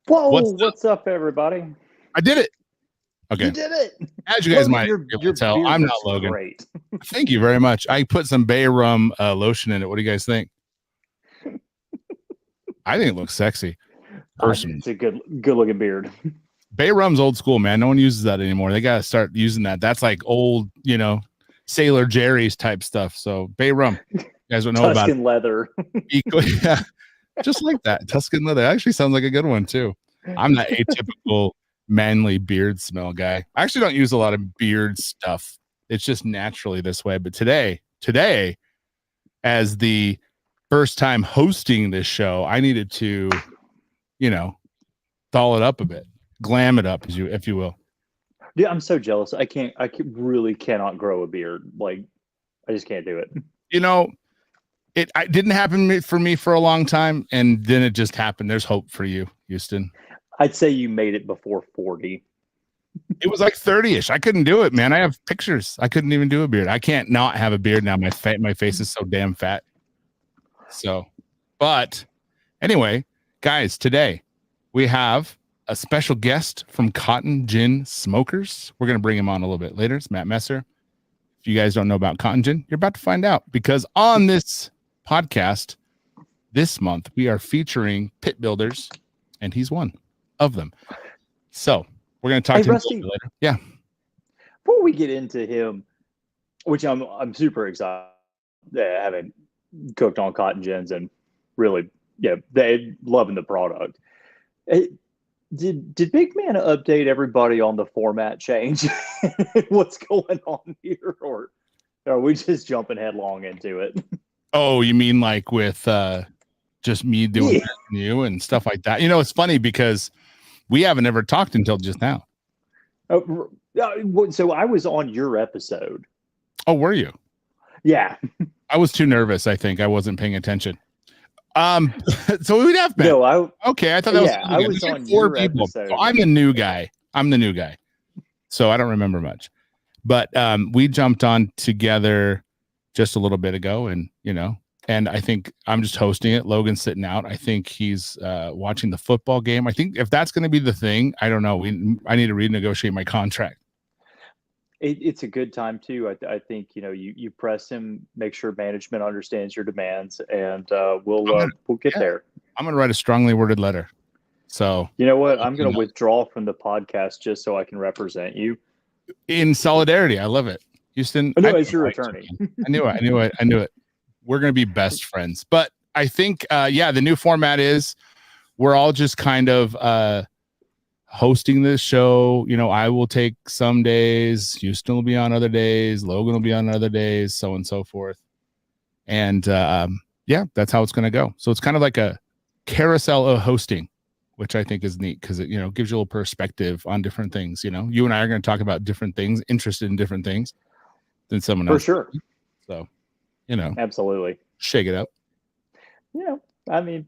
Whoa, what's up, everybody? I did it. Okay. You did it. As you guys might be able to tell, I'm not Logan. Great. Thank you very much. I put some Bay Rum lotion in it. What do you guys think? I think it looks sexy. It's a good looking beard. Bay Rum's old school, man. No one uses that anymore. They got to start using that. That's like old, Sailor Jerry's type stuff. So Bay Rum, you guys don't know about it. Tuscan leather. Yeah, just like that. Tuscan leather actually sounds like a good one too. I'm that atypical manly beard smell guy. I actually don't use a lot of beard stuff. It's just naturally this way. But today, as the first time hosting this show, I needed to, doll it up a bit, glam it up, if you will. Yeah, I'm so jealous. I really cannot grow a beard. Like, I just can't do it. It didn't happen for me for a long time, and then it just happened. There's hope for you, Houston. I'd say you made it before 40. It was like 30-ish. I couldn't do it, man. I have pictures. I couldn't even do a beard. I can't not have a beard now. My face is so damn fat. So, but anyway, guys, today we have a special guest from Cotton Gin Smokers. We're going to bring him on a little bit later. It's Matt Messer. If you guys don't know about Cotton Gin, you're about to find out, because on this podcast this month, we are featuring pit builders, and he's one of them. So we're going to talk to Rusty, him later. Yeah. Before we get into him, which I'm super excited, having cooked on Cotton Gins and really, they loving the product. Did Big Man update everybody on the format change? What's going on here, or are we just jumping headlong into it? Oh, you mean like with just me doing you and stuff like that? It's funny because we haven't ever talked until just now. So I was on your episode. Oh, were you? Yeah. I was too nervous. I think I wasn't paying attention. So we'd have been. No, okay. I thought that was. I was on four your people. episode. So I'm the new guy. So I don't remember much, but we jumped on together just a little bit ago, and and I think I'm just hosting it. Logan's sitting out. I think he's watching the football game. I think if that's going to be the thing, I don't know. I need to renegotiate my contract. It's a good time too. I think you press him, make sure management understands your demands, and we'll get there. I'm gonna write a strongly worded letter. So you know what? I'm gonna withdraw from the podcast just so I can represent you in solidarity. I love it, Houston. No, as your attorney. I knew it. We're gonna be best friends. But I think the new format is we're all just kind of hosting this show. I will take some days, Houston will be on other days, Logan will be on other days, so on and so forth. And that's how it's going to go. So it's kind of like a carousel of hosting, which I think is neat because it gives you a little perspective on different things. You and I are going to talk about different things, interested in different things than someone else. For sure. So absolutely shake it up. I mean,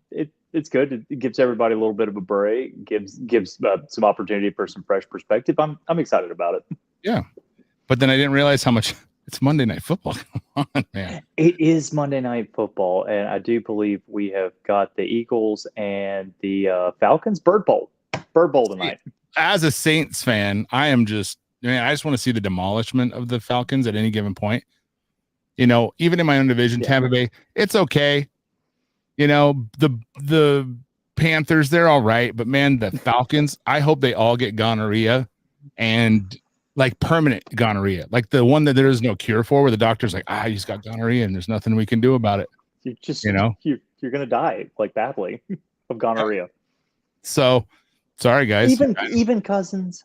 it's good. It gives everybody a little bit of a break, gives some opportunity for some fresh perspective. I'm excited about it. Yeah. But then I didn't realize how much it's Monday Night Football. Come on, man. It is Monday Night Football, and I do believe we have got the Eagles and the Falcons Bird Bowl tonight. As a Saints fan, I just want to see the demolishment of the Falcons at any given point. Even in my own division, Tampa Bay, it's okay. The Panthers, they're all right, but man, the Falcons, I hope they all get gonorrhea, and like permanent gonorrhea, like the one that there is no cure for, where the doctor's like, you just got gonorrhea and there's nothing we can do about it. You just, you're gonna die like badly of gonorrhea. So sorry, guys. Even Cousins.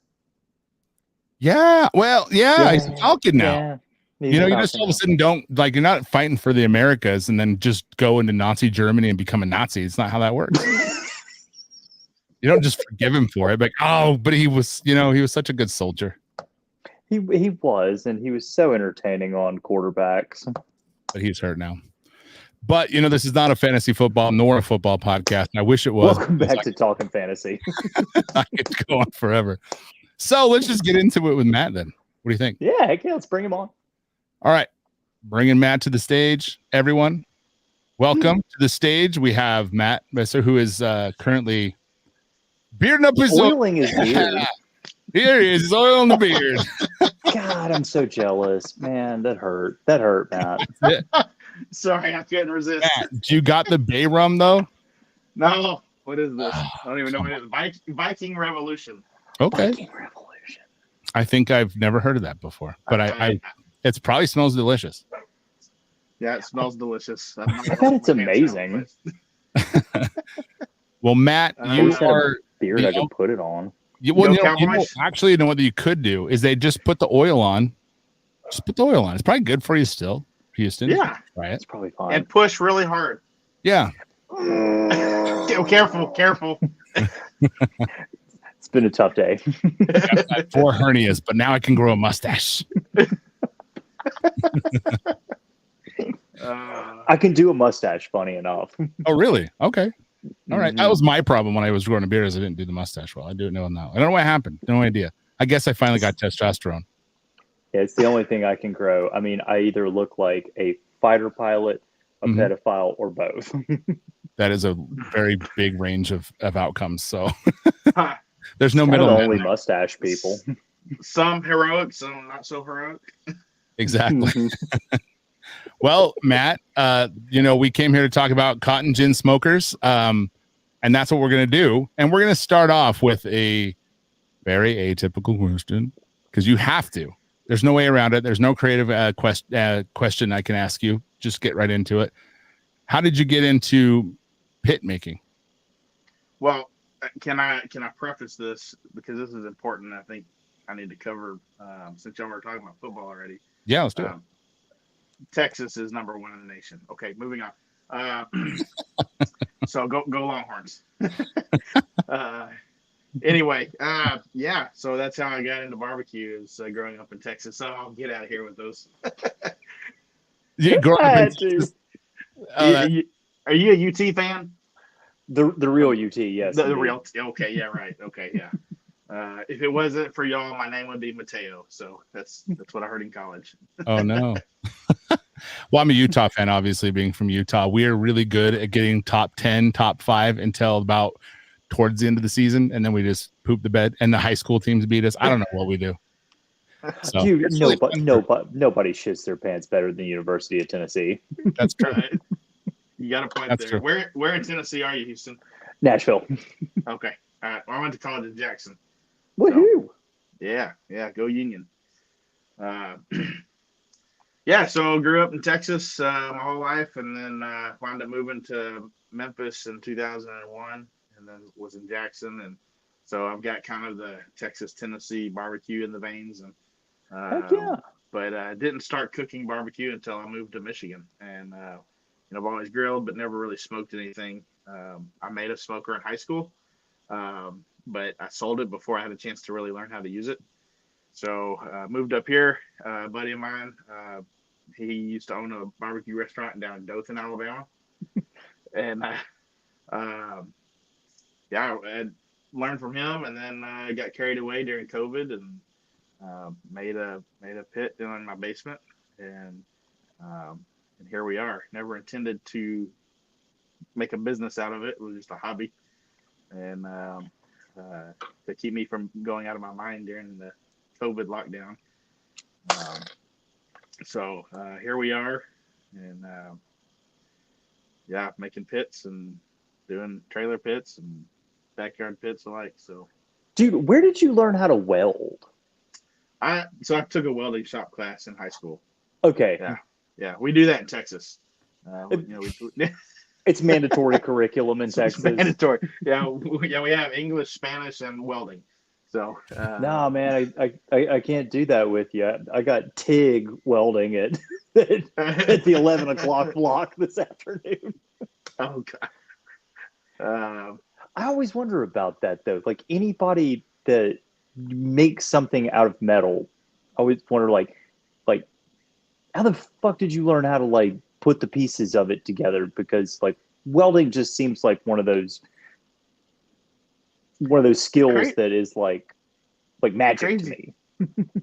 Yeah. Well, he's a Falcon now. Yeah. You just all of a sudden you're not fighting for the Americas and then just go into Nazi Germany and become a Nazi. It's not how that works. You don't just forgive him for it. Like, oh, but he was, he was such a good soldier. He was, and he was so entertaining on quarterbacks. But he's hurt now. But this is not a fantasy football nor a football podcast. I wish it was. Welcome back to Talking Fantasy. I could go on forever. So let's just get into it with Matt then. What do you think? Yeah, heck yeah, let's bring him on. All right. Bringing Matt to the stage, everyone. Welcome to the stage. We have Matt Messer, who is currently bearding up his oiling his beard. Here he is. He's oiling the beard. God, I'm so jealous. Man, that hurt. That hurt, Matt. Sorry, I couldn't resist. Matt, you got the Bay Rum, though? No. What is this? I don't even know what it is. Viking Revolution. Okay. Viking Revolution. I think I've never heard of that before, but I it probably smells delicious. Yeah, it smells delicious. I bet it's amazing. Well, Matt, you are beard. I can put it on. Actually, what you could do is they just put the oil on. Just put the oil on. It's probably good for you still, Houston. Yeah, right. It's probably fine. And push really hard. Yeah. Careful. It's been a tough day. I've had 4 hernias, but now I can grow a mustache. I can do a mustache, funny enough. Oh, really? Okay. All right. That was my problem when I was growing a beard, is I didn't do the mustache well. I do it now. I don't know what happened. No idea. I guess I finally got testosterone. Yeah, it's the only thing I can grow. I mean, I either look like a fighter pilot, a pedophile, or both. That is a very big range of outcomes. So there's no middle. Only mustache people. Some heroic, some not so heroic. Exactly. Well, Matt, we came here to talk about cotton gin smokers, and that's what we're going to do. And we're going to start off with a very atypical question, because you have to. There's no way around it. There's no creative question I can ask you. Just get right into it. How did you get into pit making? Well, can I preface this, because this is important? I think I need to cover, since y'all were talking about football already. Yeah, let's do it. Texas is number 1 in the nation. Okay, moving on. So go Longhorns. Anyway, yeah. So that's how I got into barbecue, is growing up in Texas. So I'll get out of here with those. You grew up in Are you a UT fan? The real UT, yes. The real. Okay, yeah, right. Okay, yeah. If it wasn't for y'all, my name would be Mateo. So that's what I heard in college. Oh no. Well, I'm a Utah fan, obviously, being from Utah. We are really good at getting top 10, top 5 until about towards the end of the season, and then we just poop the bed, and the high school teams beat us. I don't know what we do. So, dude, nobody shits their pants better than the University of Tennessee. That's true. You got a point That's there. true. Where in Tennessee are you, Houston? Nashville. Okay. All right. Well, I went to college in Jackson. Woohoo! So, yeah, go Union. Yeah, so grew up in Texas my whole life, and then wound up moving to Memphis in 2001, and then was in Jackson, and so I've got kind of the Texas-Tennessee barbecue in the veins, and Heck yeah. But I didn't start cooking barbecue until I moved to Michigan, and I've always grilled, but never really smoked anything. I made a smoker in high school, but I sold it before I had a chance to really learn how to use it. So moved up here. A buddy of mine, he used to own a barbecue restaurant down in Dothan, Alabama. And I learned from him, and then I got carried away during COVID and made a pit down in my basement. And here we are. Never intended to make a business out of it. It was just a hobby. And to keep me from going out of my mind during the COVID lockdown. So here we are, and making pits and doing trailer pits and backyard pits alike. So, dude, where did you learn how to weld? I took a welding shop class in high school. Okay. Yeah, we do that in Texas. It's mandatory curriculum in Texas. It's mandatory. Yeah, we have English, Spanish, and welding. So no, man, I can't do that with you. I got TIG welding at the 11 o'clock block this afternoon. Oh God. I always wonder about that though. Like anybody that makes something out of metal, I always wonder like how the fuck did you learn how to like put the pieces of it together? Because like welding just seems like one of those skills that is like magic to me.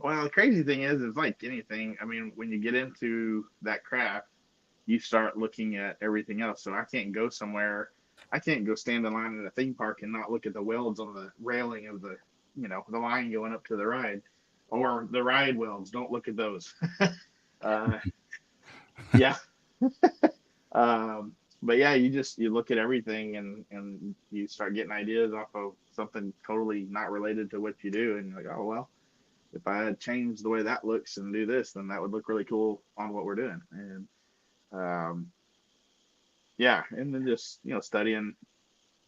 Well, the crazy thing is like anything. I mean, when you get into that craft, you start looking at everything else. So I can't go somewhere. I can't go stand in line at a theme park and not look at the welds on the railing of the, the line going up to the ride, or the ride welds. Don't look at those. Yeah. But yeah, you look at everything and you start getting ideas off of something totally not related to what you do, and you're like, oh well, if I had changed the way that looks and do this, then that would look really cool on what we're doing. And yeah, and then just studying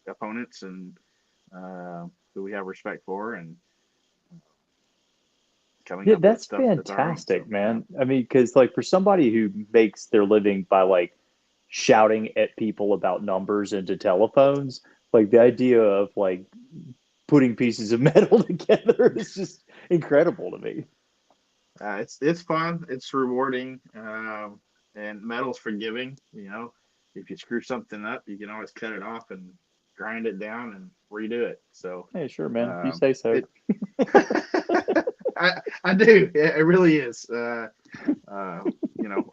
opponents and who we have respect for, and coming up with That's stuff that's our own. fantastic, So, man. I mean, because like for somebody who makes their living by like shouting at people about numbers into telephones, like the idea of like putting pieces of metal together is just incredible to me. It's fun, it's rewarding, and metal's forgiving. If you screw something up, you can always cut it off and grind it down and redo it. So Hey, sure, man. If you say so. I do. It really is. I've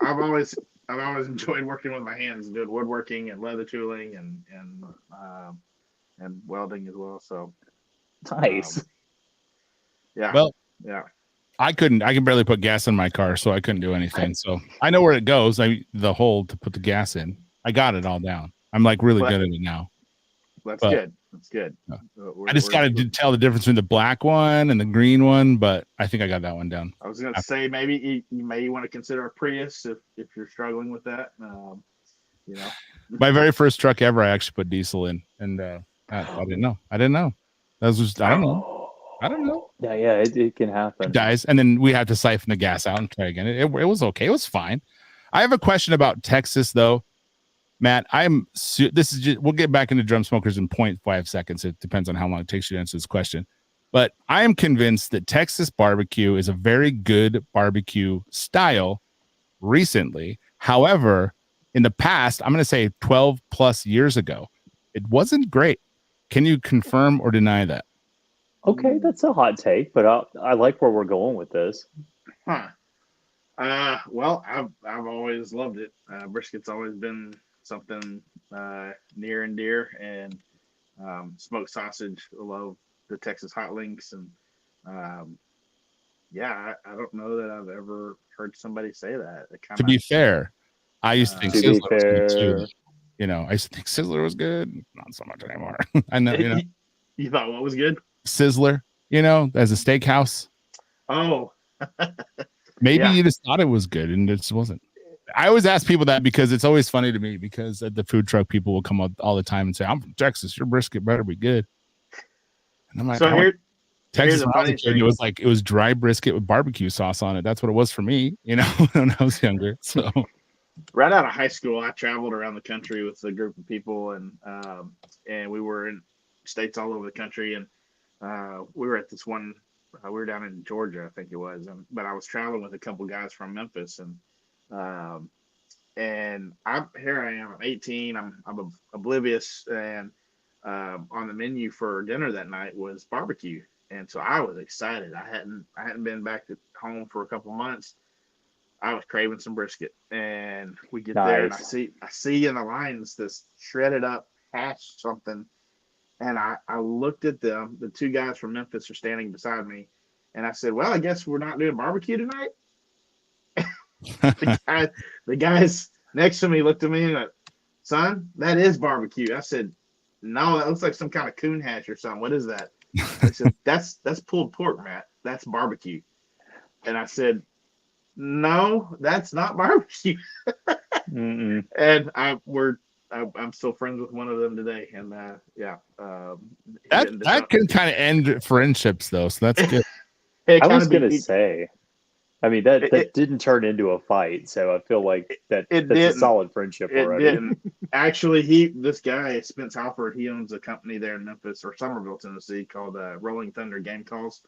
always enjoyed working with my hands, doing woodworking and leather tooling and welding as well. So Nice. Yeah. Well, Yeah. I can barely put gas in my car, so I couldn't do anything. So I know where it goes. The hole to put the gas in. I got it all down. I'm like really good at it now. That's good. That's good. I just got to tell the difference between the black one and the green one, but I think I got that one down. I was going to say maybe you may want to consider a Prius if you're struggling with that. My very first truck ever, I actually put diesel in, and I didn't know. That was just I don't know. Yeah, it can happen. It dies, and then we had to siphon the gas out and try again. It was okay. It was fine. I have a question about Texas though. Matt, this is just, we'll get back into drum smokers in 0.5 seconds. It depends on how long it takes you to answer this question. But I am convinced that Texas barbecue is a very good barbecue style recently. However, in the past, I'm going to say 12 plus years ago, it wasn't great. Can you confirm or deny that? Okay, that's a hot take, but I like where we're going with this. Huh. Well, I've always loved it. Brisket's always been something near and dear, and smoked sausage. I love the Texas hot links, and yeah, I don't know that I've ever heard somebody say that. To be fair, I used to think Sizzler was good too. I used to think Sizzler was good. Not so much anymore. I know. You thought what was good? Sizzler. As a steakhouse. Oh. Maybe you just thought it was good and it just wasn't. I always ask people that because it's always funny to me, because at the food truck, people will come up all the time and say, I'm from Texas. Your brisket better be good. And I'm like, so Texas, it was dry brisket with barbecue sauce on it. That's what it was for me, when I was younger. So right out of high school, I traveled around the country with a group of people, and we were in states all over the country. And we were at this one, we were down in Georgia, I think it was. But I was traveling with a couple guys from Memphis, and I'm 18. I'm oblivious, and on the menu for dinner that night was barbecue, and so I was excited. I hadn't been back to home for a couple months. I was craving some brisket, and we get there, and I see in the lines this shredded up hash something, and I looked at them. The two guys from Memphis are standing beside me, and I said, "Well, I guess we're not doing barbecue tonight." The guys next to me looked at me and went, "Son, that is barbecue." I said, "No, that looks like some kind of coon hash or something. What is that?" I said, That's pulled pork, Matt. That's barbecue." And I said, "No, that's not barbecue." And I'm still friends with one of them today, and that can kind of end friendships though, so that's good. I was gonna say, I mean, that It, didn't turn into a fight, so I feel like that's it a didn't. solid friendship It already. didn't. Actually, this guy, Spence Halford, he owns a company there in Memphis or Somerville, Tennessee called Rolling Thunder Game Calls.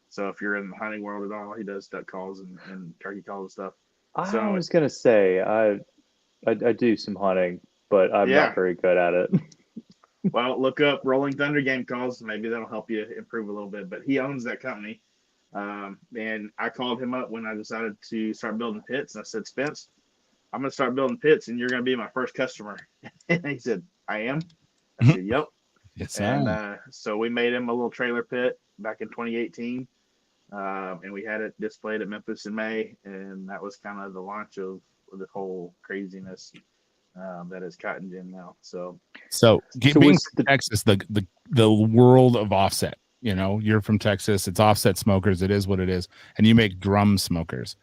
So if you're in the hunting world at all, he does duck calls and turkey calls and stuff. I So was gonna say I do some hunting, but I'm yeah, not very good at it. well, look up Rolling Thunder Game Calls. Maybe that'll help you improve a little bit. But he owns that company. And I called him up when I decided to start building pits. And I said, Spence, I'm going to start building pits and you're going to be my first customer. And he said, I am. I said, yep. Yes, And so we made him a little trailer pit back in 2018. And we had it displayed at Memphis in May. And that was kind of the launch of the whole craziness that is Cotton Gin now. So being from Texas, the world of offset. You know, you're from Texas. It's offset smokers. It is what it is, and you make drum smokers.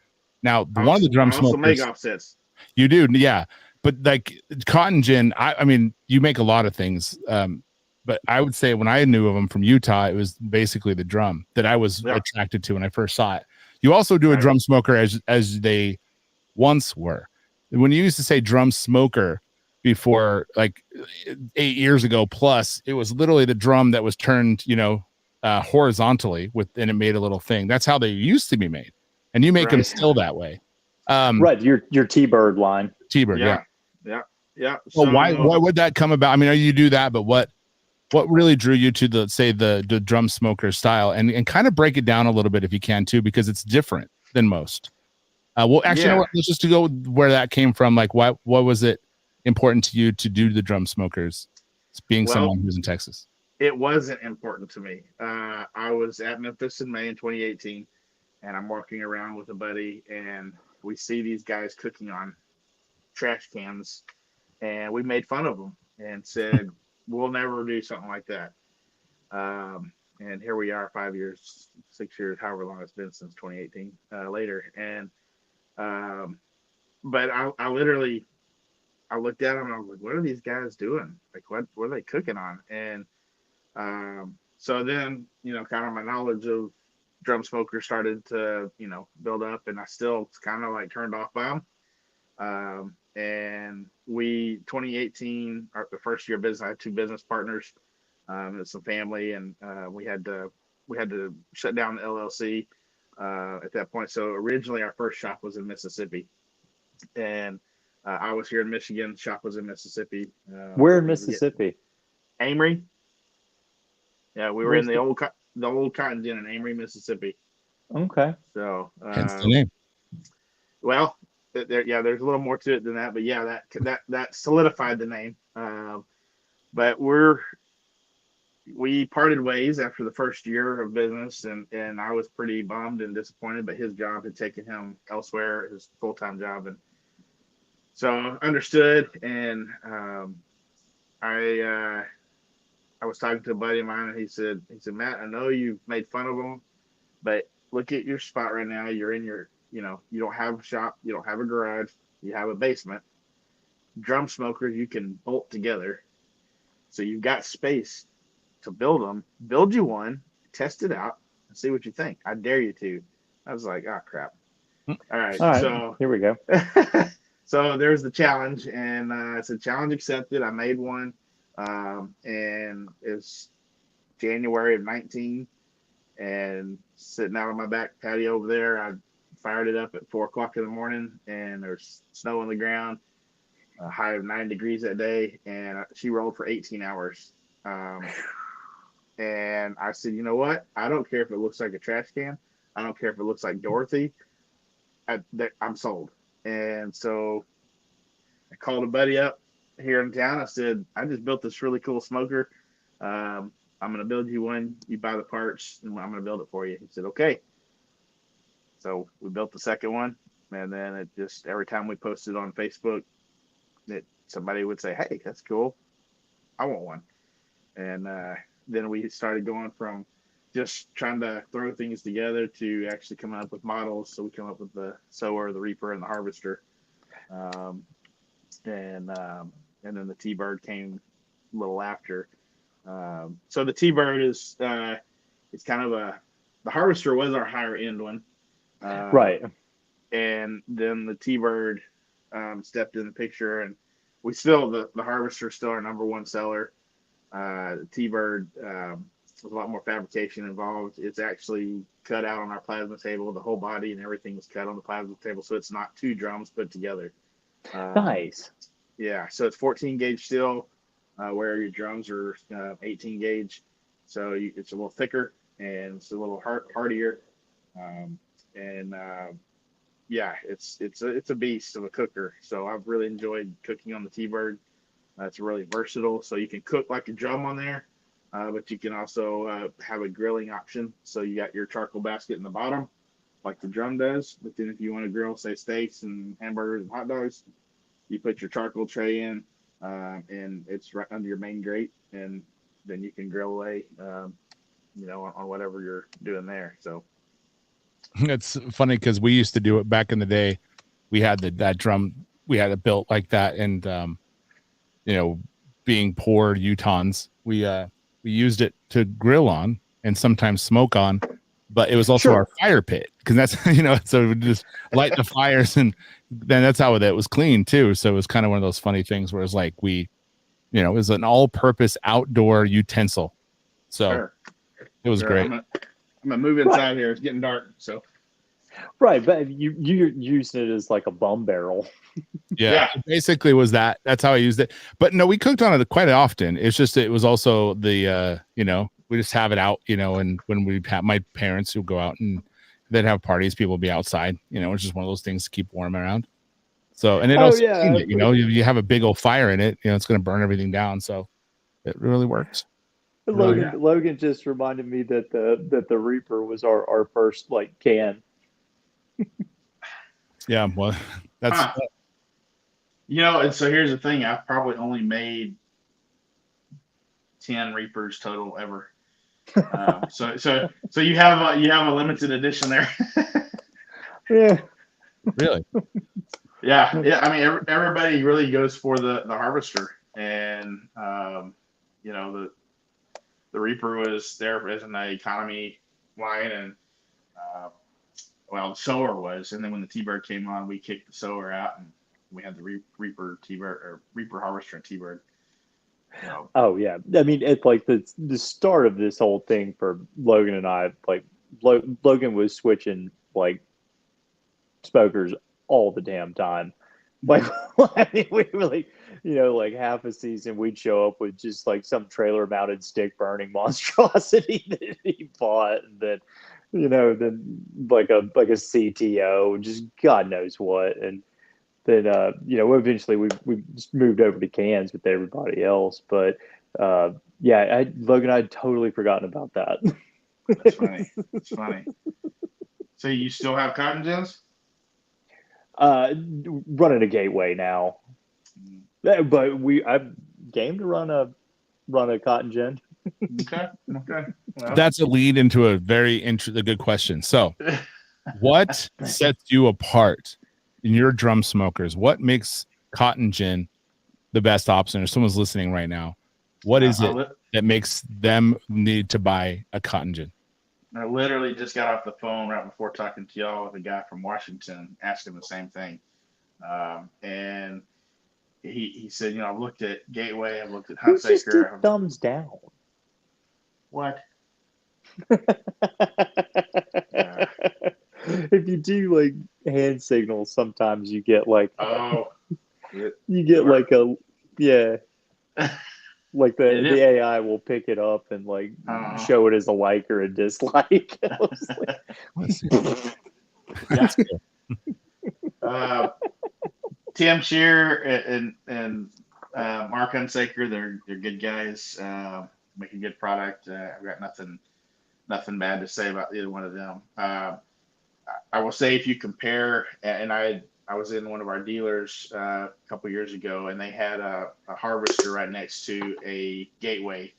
Now, one of the drum I also smokers, make offsets. You do, yeah. But like Cotton Gin, I mean, you make a lot of things. But I would say when I knew of them from Utah, it was basically the drum that I was attracted to when I first saw it. You also do a drum smoker as they once were. When you used to say drum smoker before, like 8 years ago plus, it was literally the drum that was turned, horizontally and it made a little thing. That's how they used to be made, and you make them still that way. Right, your T-Bird line. T-Bird, yeah. Well, so why would that come about? I mean, you do that, but what really drew you to the drum smoker style, and kind of break it down a little bit if you can too, because it's different than most. Well, actually, you know what? Let's just go where that came from. Like, what was it important to you to do the drum smokers, being someone who's in Texas? It wasn't important to me. I was at Memphis in May in 2018, and I'm walking around with a buddy, and we see these guys cooking on trash cans, and we made fun of them and said, we'll never do something like that. And here we are 5 years, 6 years, however long it's been since 2018 later. And but I literally looked at them and I was like, what are these guys doing? Like, what are they cooking on? And so then, kind of my knowledge of drum smokers started to, build up, and I still kind of like turned off by them. And 2018, the first year of business, I had two business partners, and some family, and we had to shut down the LLC at that point. So originally our first shop was in Mississippi, and I was here in Michigan. The shop was in Mississippi. Where in Mississippi? Amory. Yeah, we were in the old Cotton Gin in Amory, Mississippi. Okay. So that's the name. Well, there's a little more to it than that, but yeah, that solidified the name. But we parted ways after the first year of business, and I was pretty bummed and disappointed, but his job had taken him elsewhere, his full-time job, and so understood. And I was talking to a buddy of mine, and he said, Matt, I know you've made fun of them, but look at your spot right now. You're in your, you don't have a shop, you don't have a garage, you have a basement. Drum smokers you can bolt together, so you've got space to build them. Build you one, test it out, and see what you think. I dare you to. I was like, oh crap. All right, so here we go. So there's the challenge, and it's a challenge accepted. I made one, and it's January of 19, and sitting out on my back patio over there, I fired it up at 4:00 in the morning, and there's snow on the ground, a high of 9 degrees that day, and she rolled for 18 hours. And I said, you know what? I don't care if it looks like a trash can. I don't care if it looks like Dorothy. I'm sold. And so I called a buddy up here in town. I said, I just built this really cool smoker. I'm going to build you one. You buy the parts, and I'm going to build it for you. He said, okay. So we built the second one. And then it just, every time we posted on Facebook, somebody would say, hey, that's cool. I want one. And then we started going from just trying to throw things together to actually coming up with models. So we come up with the sower, the reaper, and the harvester. And then the T-Bird came a little after. So the T-Bird is it's kind of the harvester was our higher end one. Right. And then the T-Bird stepped in the picture, and we still the Harvester is still our number one seller. The T-Bird with a lot more fabrication involved. It's actually cut out on our plasma table. The whole body and everything was cut on the plasma table, so it's not two drums put together. Nice. Yeah, so it's 14 gauge steel, where your drums are 18 gauge. So it's a little thicker and it's a little hardier. And yeah, it's a beast of a cooker. So I've really enjoyed cooking on the T-Bird. It's really versatile. So you can cook like a drum on there, but you can also have a grilling option. So you got your charcoal basket in the bottom, like the drum does. But then if you want to grill, say, steaks and hamburgers and hot dogs, you put your charcoal tray in, and it's right under your main grate, and then you can grill away, on whatever you're doing there. So It's funny because we used to do it back in the day. We had that drum, we had it built like that, and being poor Utahns, we used it to grill on and sometimes smoke on, but it was also our fire pit, because that's so we would just light the fires, and then that's how it was clean too. So it was kind of one of those funny things where it's like it was an all-purpose outdoor utensil. So sure. It was great. I'm gonna move inside here. It's getting dark, so. Right, but you're using it as like a bum barrel. Yeah. It basically was that. That's how I used it. But no, we cooked on it quite often. It's just it was also the we just have it out, and when we have my parents who go out and they'd have parties, people would be outside. It's just one of those things to keep warm around. So, and it also cleaned it, you have a big old fire in it, it's going to burn everything down. So it really works. Logan just reminded me that the Reaper was our first like can. Yeah, well, that's and so here's the thing: I've probably only made 10 Reapers total ever. So you have a limited edition there. Yeah. Really? Yeah. I mean, everybody really goes for the Harvester, and the Reaper was there as an economy line, and the Sower was, and then when the T-Bird came on, we kicked the Sower out, and we had the Reaper T-Bird, or Reaper Harvester and T-Bird. Oh yeah, I mean, it's like the start of this whole thing for Logan and I. Like Logan was switching like smokers all the damn time. Like I mean, we really, like half a season we'd show up with just like some trailer mounted stick burning monstrosity that he bought, and then then like a CTO, just God knows what, and then eventually we just moved over to cans with everybody else. But Logan, I'd totally forgotten about that. That's funny. It's funny. So you still have cotton gins? Running a Gateway now, but I'm game to run a cotton gin. Okay. Well, that's a lead into a very good question. So, what sets you apart in your drum smokers? What makes cotton gin the best option? If someone's listening right now, what is it that makes them need to buy a cotton gin? I literally just got off the phone right before talking to y'all with a guy from Washington, asking the same thing. And he said, I've looked at Gateway, I've looked at Hunsaker. Just did thumbs down. What? If you do like hand signals, sometimes you get like like like the AI will pick it up and like show it as a like or a dislike. That's cool. Tim Shear and Mark Hunsaker, they're good guys. Make a good product. I've got nothing bad to say about either one of them. I will say, if you compare, and I was in one of our dealers a couple years ago, and they had a Harvester right next to a Gateway,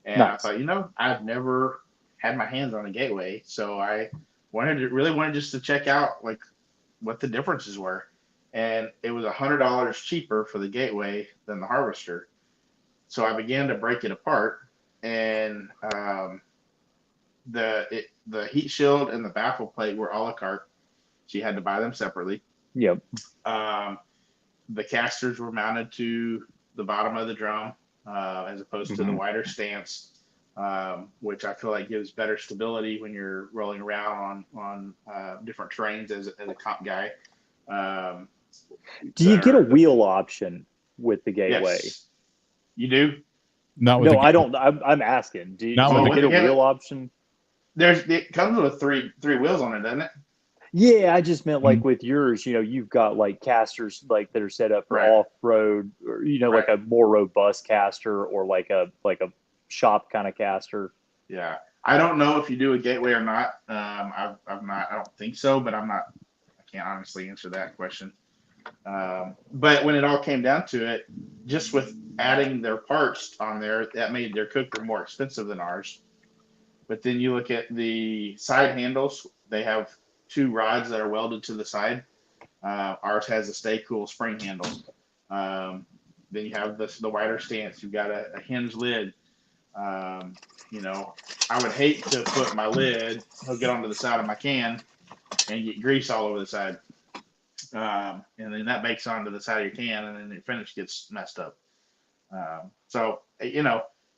and nice. I thought, I've never had my hands on a Gateway, so I really wanted just to check out like what the differences were, and it was $100 cheaper for the Gateway than the Harvester. So I began to break it apart, and the heat shield and the baffle plate were a la carte, so you had to buy them separately. Yep. The casters were mounted to the bottom of the drum, as opposed to the wider stance, which I feel like gives better stability when you're rolling around on different terrains as a comp guy. Do you get a wheel option with the Gateway? Yes, you do. Not with No, I don't. I'm asking. Do you get a wheel option? It comes with three wheels on it, doesn't it? Yeah, I just meant like with yours, you've got like casters like that are set up for off road, or like a more robust caster, or like a shop kind of caster. Yeah, I don't know if you do a Gateway or not. I've not. I don't think so, but I can't honestly answer that question. But when it all came down to it, just with adding their parts on there, that made their cooker more expensive than ours. But then you look at the side handles; they have 2 rods that are welded to the side. Ours has a Stay Cool spring handle. Then you have the wider stance. You've got a hinge lid. I would hate to put my lid, hook it onto the side of my can, and get grease all over the side. And then that bakes onto the side of your can, and then the finish gets messed up. So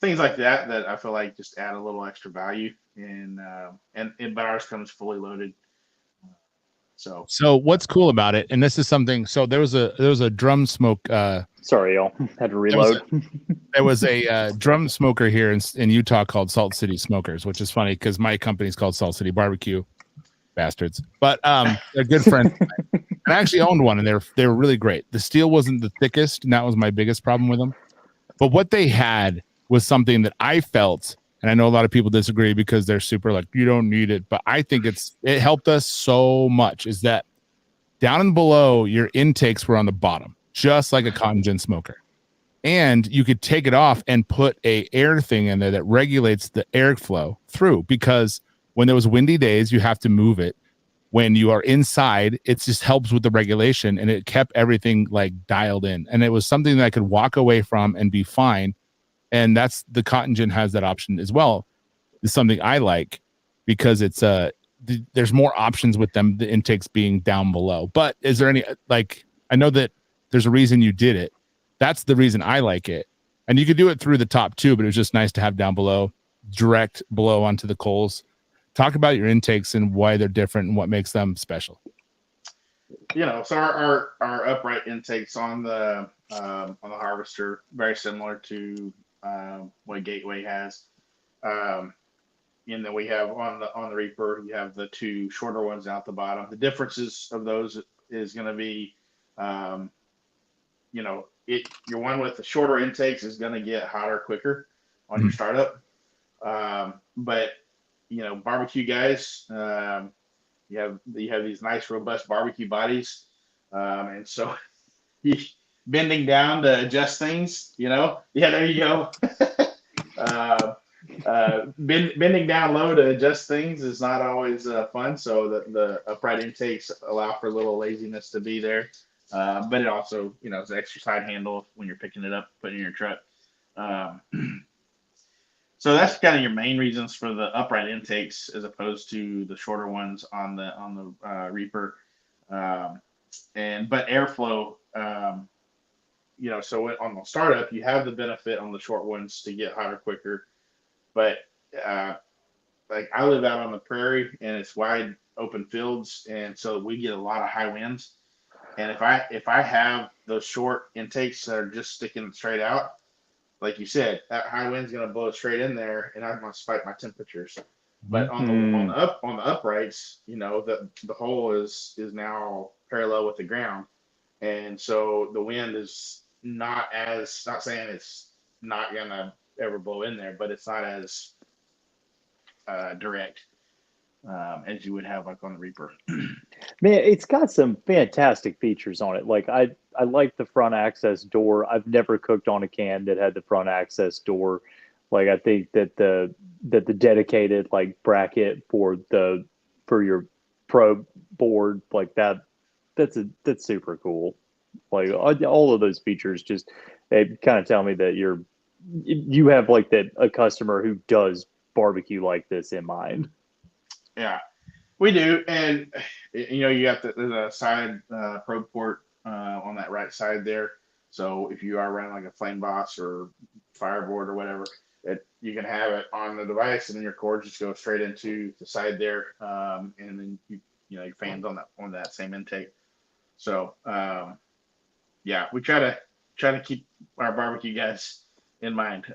things like that I feel like just add a little extra value. But ours comes fully loaded. So what's cool about it, and this is something. So there was a drum smoke. Sorry, y'all had to reload. There was a drum smoker here in Utah called Salt City Smokers, which is funny because my company's called Salt City Barbecue. Bastards, but they're good friends. And I actually owned one, and they were really great. The steel wasn't the thickest, and that was my biggest problem with them. But what they had was something that I felt, and I know a lot of people disagree because they're super like, you don't need it, but I think it helped us so much. Is that down and below, your intakes were on the bottom, just like a cotton gin smoker, and you could take it off and put a air thing in there that regulates the airflow through, because when there was windy days, you have to move it. When you are inside, it just helps with the regulation, and it kept everything like dialed in. And it was something that I could walk away from and be fine. And that's the cotton gin has that option as well. It's something I like because it's there's more options with them, the intakes being down below. But is there any, like, I know that there's a reason you did it. That's the reason I like it. And you could do it through the top too, but it was just nice to have down below, direct below onto the coals. Talk about your intakes and why they're different and what makes them special. So our upright intakes on the Harvester very similar to what Gateway has. In that we have on the Reaper, you have the 2 shorter ones out the bottom. The differences of those is going to be, your one with the shorter intakes is going to get hotter quicker on your startup. But barbecue guys, you have these nice robust barbecue bodies, and so bending down to adjust things, there you go. Bending down low to adjust things is not always fun. So the upright intakes allow for a little laziness to be there, but it also it's an extra side handle when you're picking it up, putting it in your truck. So that's kind of your main reasons for the upright intakes as opposed to the shorter ones on the Reaper. But airflow, so on the startup, you have the benefit on the short ones to get hotter quicker. But like I live out on the prairie and it's wide open fields, and so we get a lot of high winds. And if I have those short intakes that are just sticking straight out, like you said, that high wind's going to blow it straight in there, and I'm going to spike my temperatures. But on the uprights, the hole is now parallel with the ground, and so the wind is not saying it's not going to ever blow in there, but it's not as direct as you would have like on the Reaper. Man, it's got some fantastic features on it. Like I like the front access door. I've never cooked on a can that had the front access door. Like I think that the dedicated like bracket for your pro board like that's super cool. Like all of those features just they kind of tell me that you have like a customer who does barbecue like this in mind. Yeah. We do, and you got the side probe port on that right side there. So if you are running like a Flame Boss or Fireboard or whatever, you can have it on the device, and then your cords just go straight into the side there, and then your fans on that same intake. So yeah, we try to keep our barbecue guys in mind.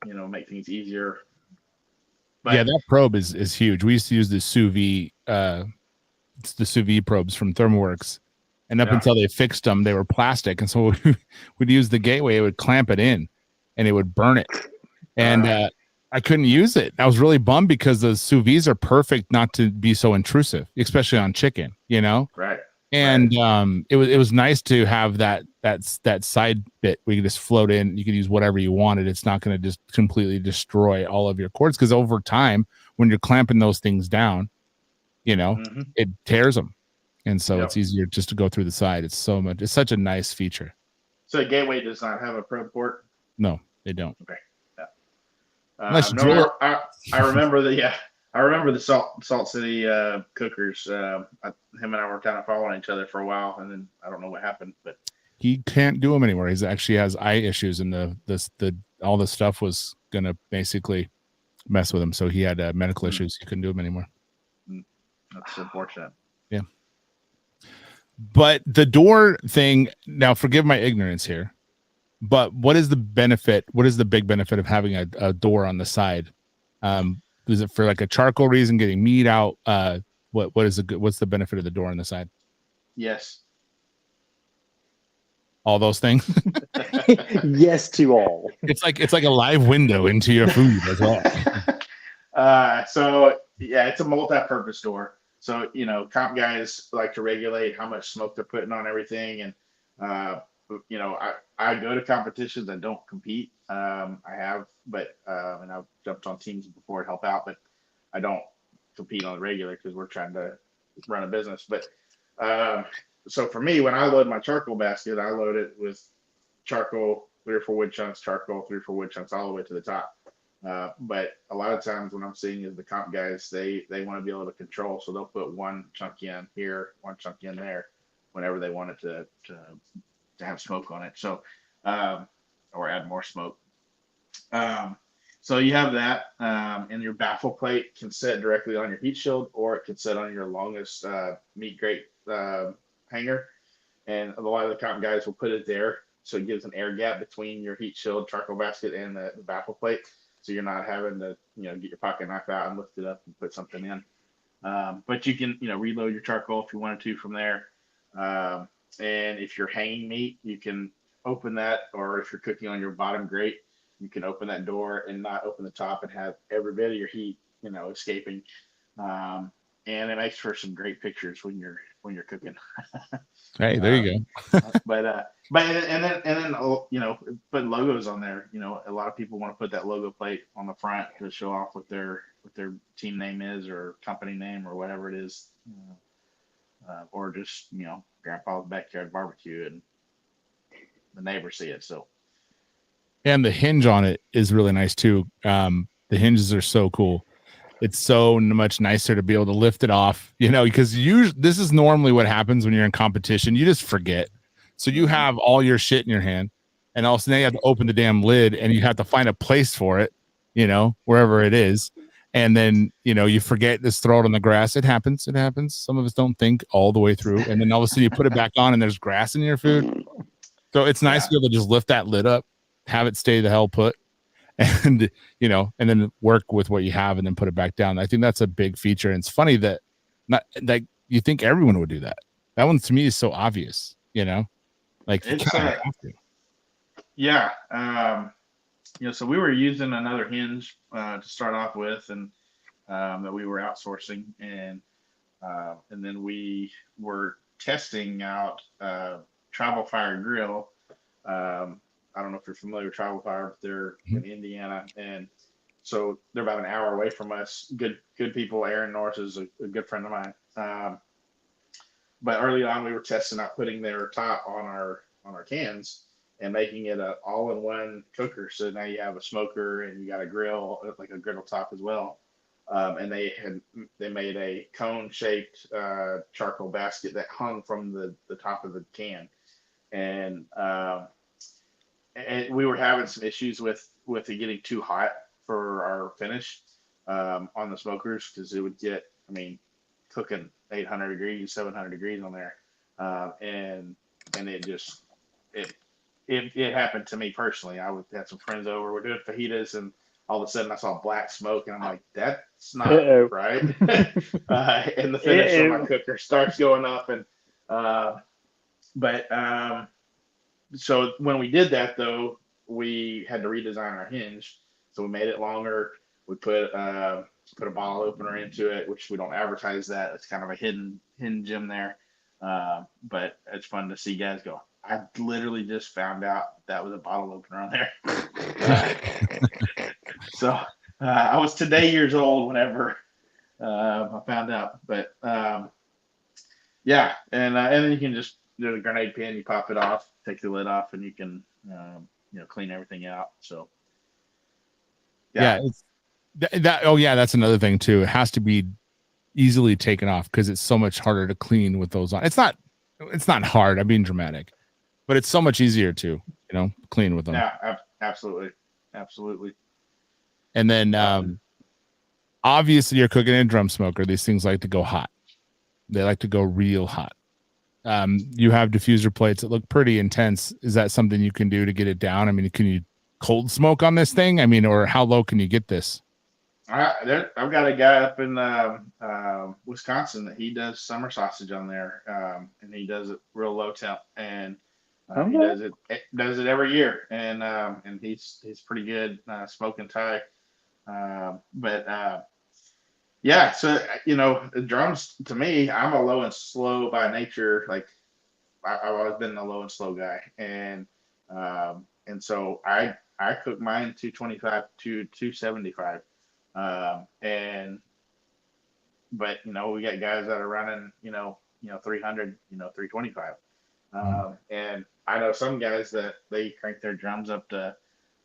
Make things easier. But Yeah, that probe is huge. We used to use the sous vide, it's the sous vide probes from ThermoWorks, and up Yeah. until they fixed them, they were plastic, and so we'd use the gateway. It would clamp it in, and it would burn it, and I couldn't use it. I was really bummed because the sous vides are perfect not to be so intrusive, especially on chicken. Right. And it was nice to have that side bit where you could just float in. You could use whatever you wanted. It's not going to just completely destroy all of your cords, because over time, when you're clamping those things down, it tears them, and so it's easier just to go through the side. It's such a nice feature. So the Gateway does not have a probe port? No, they don't. Okay. Yeah. I remember the Salt City cookers. Him and I were kind of following each other for a while, and then I don't know what happened, but he can't do them anymore. He actually has eye issues, and all the stuff was gonna basically mess with him. So he had medical issues. He couldn't do them anymore. That's unfortunate. Yeah. But the door thing, now forgive my ignorance here, but what is the benefit? What is the big benefit of having a door on the side? Is it for like a charcoal reason, getting meat out? What's the benefit of the door on the side? Yes. All those things. Yes to all. It's like a live window into your food as well. So yeah, it's a multi-purpose door. So comp guys like to regulate how much smoke they're putting on everything, and I go to competitions and don't compete. I have, but and I've jumped on teams before to help out, but I don't compete on the regular because we're trying to run a business. But so for me, when I load my charcoal basket, I load it with charcoal, 3 or 4 wood chunks, charcoal, 3 or 4 wood chunks, all the way to the top. But a lot of times when I'm seeing is the comp guys, they want to be able to control, so they'll put 1 chunk in here, 1 chunk in there, whenever they want it to have smoke on it. So, or add more smoke. So you have that, and your baffle plate can sit directly on your heat shield, or it can sit on your longest meat grate hanger. And a lot of the comp guys will put it there, so it gives an air gap between your heat shield, charcoal basket, and the baffle plate. So you're not having to, get your pocket knife out and lift it up and put something in. But you can, reload your charcoal if you wanted to from there. And if you're hanging meat, you can open that, or if you're cooking on your bottom grate, you can open that door and not open the top and have every bit of your heat, escaping. And it makes for some great pictures when you're cooking. Hey, there you go. but and then put logos on there. A lot of people want to put that logo plate on the front to show off what their team name is, or company name, or whatever it is, or just grandpa's backyard barbecue and the neighbors see it. So, and the hinge on it is really nice too. The hinges are so cool. It's so much nicer to be able to lift it off, because this is normally what happens when you're in competition. You just forget. So you have all your shit in your hand, and also now you have to open the damn lid, and you have to find a place for it, wherever it is. And then, you forget, just throw it on the grass. It happens. Some of us don't think all the way through. And then all of a sudden you put it back on and there's grass in your food. So it's nice to be able to just lift that lid up, have it stay the hell put, and and then work with what you have and then put it back down. I think that's a big feature. And it's funny that not like you think everyone would do that. That one to me is so obvious, like it's yeah. So we were using another hinge to start off with, and that we were outsourcing, and then we were testing out Travel Fire Grill. I don't know if you're familiar with Travel Fire, but they're in Indiana, and so they're about an hour away from us. Good people. Aaron Norris is a good friend of mine. But early on, we were testing out putting their top on our cans and making it an all-in-one cooker. So now you have a smoker and you got a grill, like a griddle top as well. and they made a cone shaped charcoal basket that hung from the top of the can, and we were having some issues with it getting too hot for our finish on the smokers because it would get, I mean, cooking 800 degrees, 700 degrees on there, and it just it happened to me personally. I would had some friends over, we're doing fajitas, and all of a sudden I saw black smoke, and I'm like, that's not Uh-oh. right. And the finish on my Uh-oh. cooker starts going up, and but so when we did that though, we had to redesign our hinge. So we made it longer. We put a bottle opener into it, which we don't advertise that. It's kind of a hidden gem there. But it's fun to see guys go, I literally just found out that was a bottle opener on there. So I was today years old whenever I found out. But yeah, and then you can just do a grenade pin. You pop it off, take the lid off, and you can clean everything out. So Yeah, it's that. Oh yeah, that's another thing too. It has to be easily taken off because it's so much harder to clean with those on. It's not hard. I'm being dramatic, but it's so much easier to clean with them. Yeah, absolutely. And then obviously you're cooking in a drum smoker. These things like to go hot. They like to go real hot. You have diffuser plates that look pretty intense. Is that something you can do to get it down? I mean, can you cold smoke on this thing? I mean, or how low can you get this? I've got a guy up in Wisconsin that he does summer sausage on there, and he does it real low temp, and he does it every year, and he's pretty good smoking Thai. But yeah, so the drums to me, I'm a low and slow by nature. Like I've always been a low and slow guy, and so I cook mine 225 to 275. And but we got guys that are running 300, 325. And I know some guys that they crank their drums up to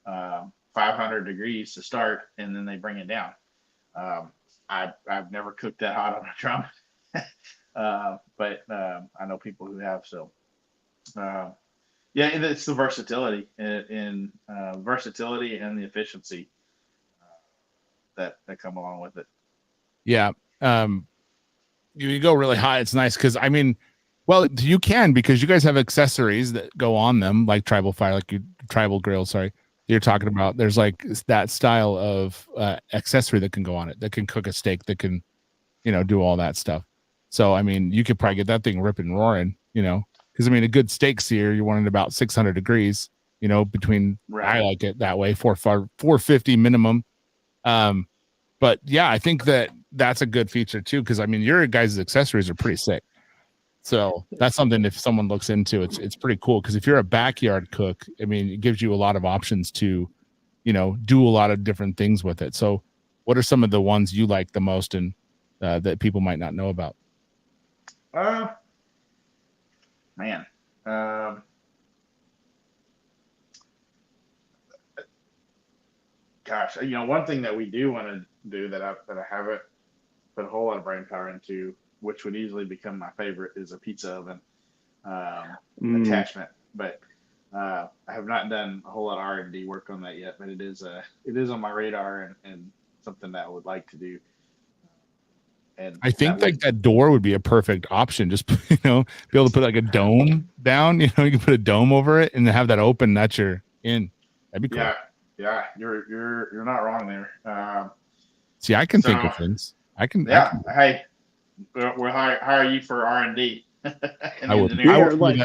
500 degrees to start, and then they bring it down. I've never cooked that hot on a drum, but I know people who have. So yeah, and it's the versatility in versatility and the efficiency that come along with it. Yeah. You go really high. It's nice because I mean, well, you can because you guys have accessories that go on them, like tribal fire, like your tribal grill. Sorry, you're talking about. There's like that style of accessory that can go on it, that can cook a steak, that can, do all that stuff. So I mean, you could probably get that thing ripping and roaring, because I mean, a good steak sear, you're wanting about 600 degrees, between. Right. I like it that way, 450 minimum. But yeah, I think that's a good feature too, because I mean, your guys' accessories are pretty sick. So that's something if someone looks into, it's pretty cool. Because if you're a backyard cook, I mean, it gives you a lot of options to, do a lot of different things with it. So, what are some of the ones you like the most and that people might not know about? Man, gosh, one thing that we do want to do that I haven't put a whole lot of brain power into, which would easily become my favorite, is a pizza oven attachment. But I have not done a whole lot of R&D work on that yet. But it is on my radar and something that I would like to do. And I think that door would be a perfect option. Just be able to put like a dome down. You can put a dome over it and have that open. That's your in. That'd be cool. Yeah, you're not wrong there. See, I can think of things. I can. Hey, we'll hire you for R&D. I would.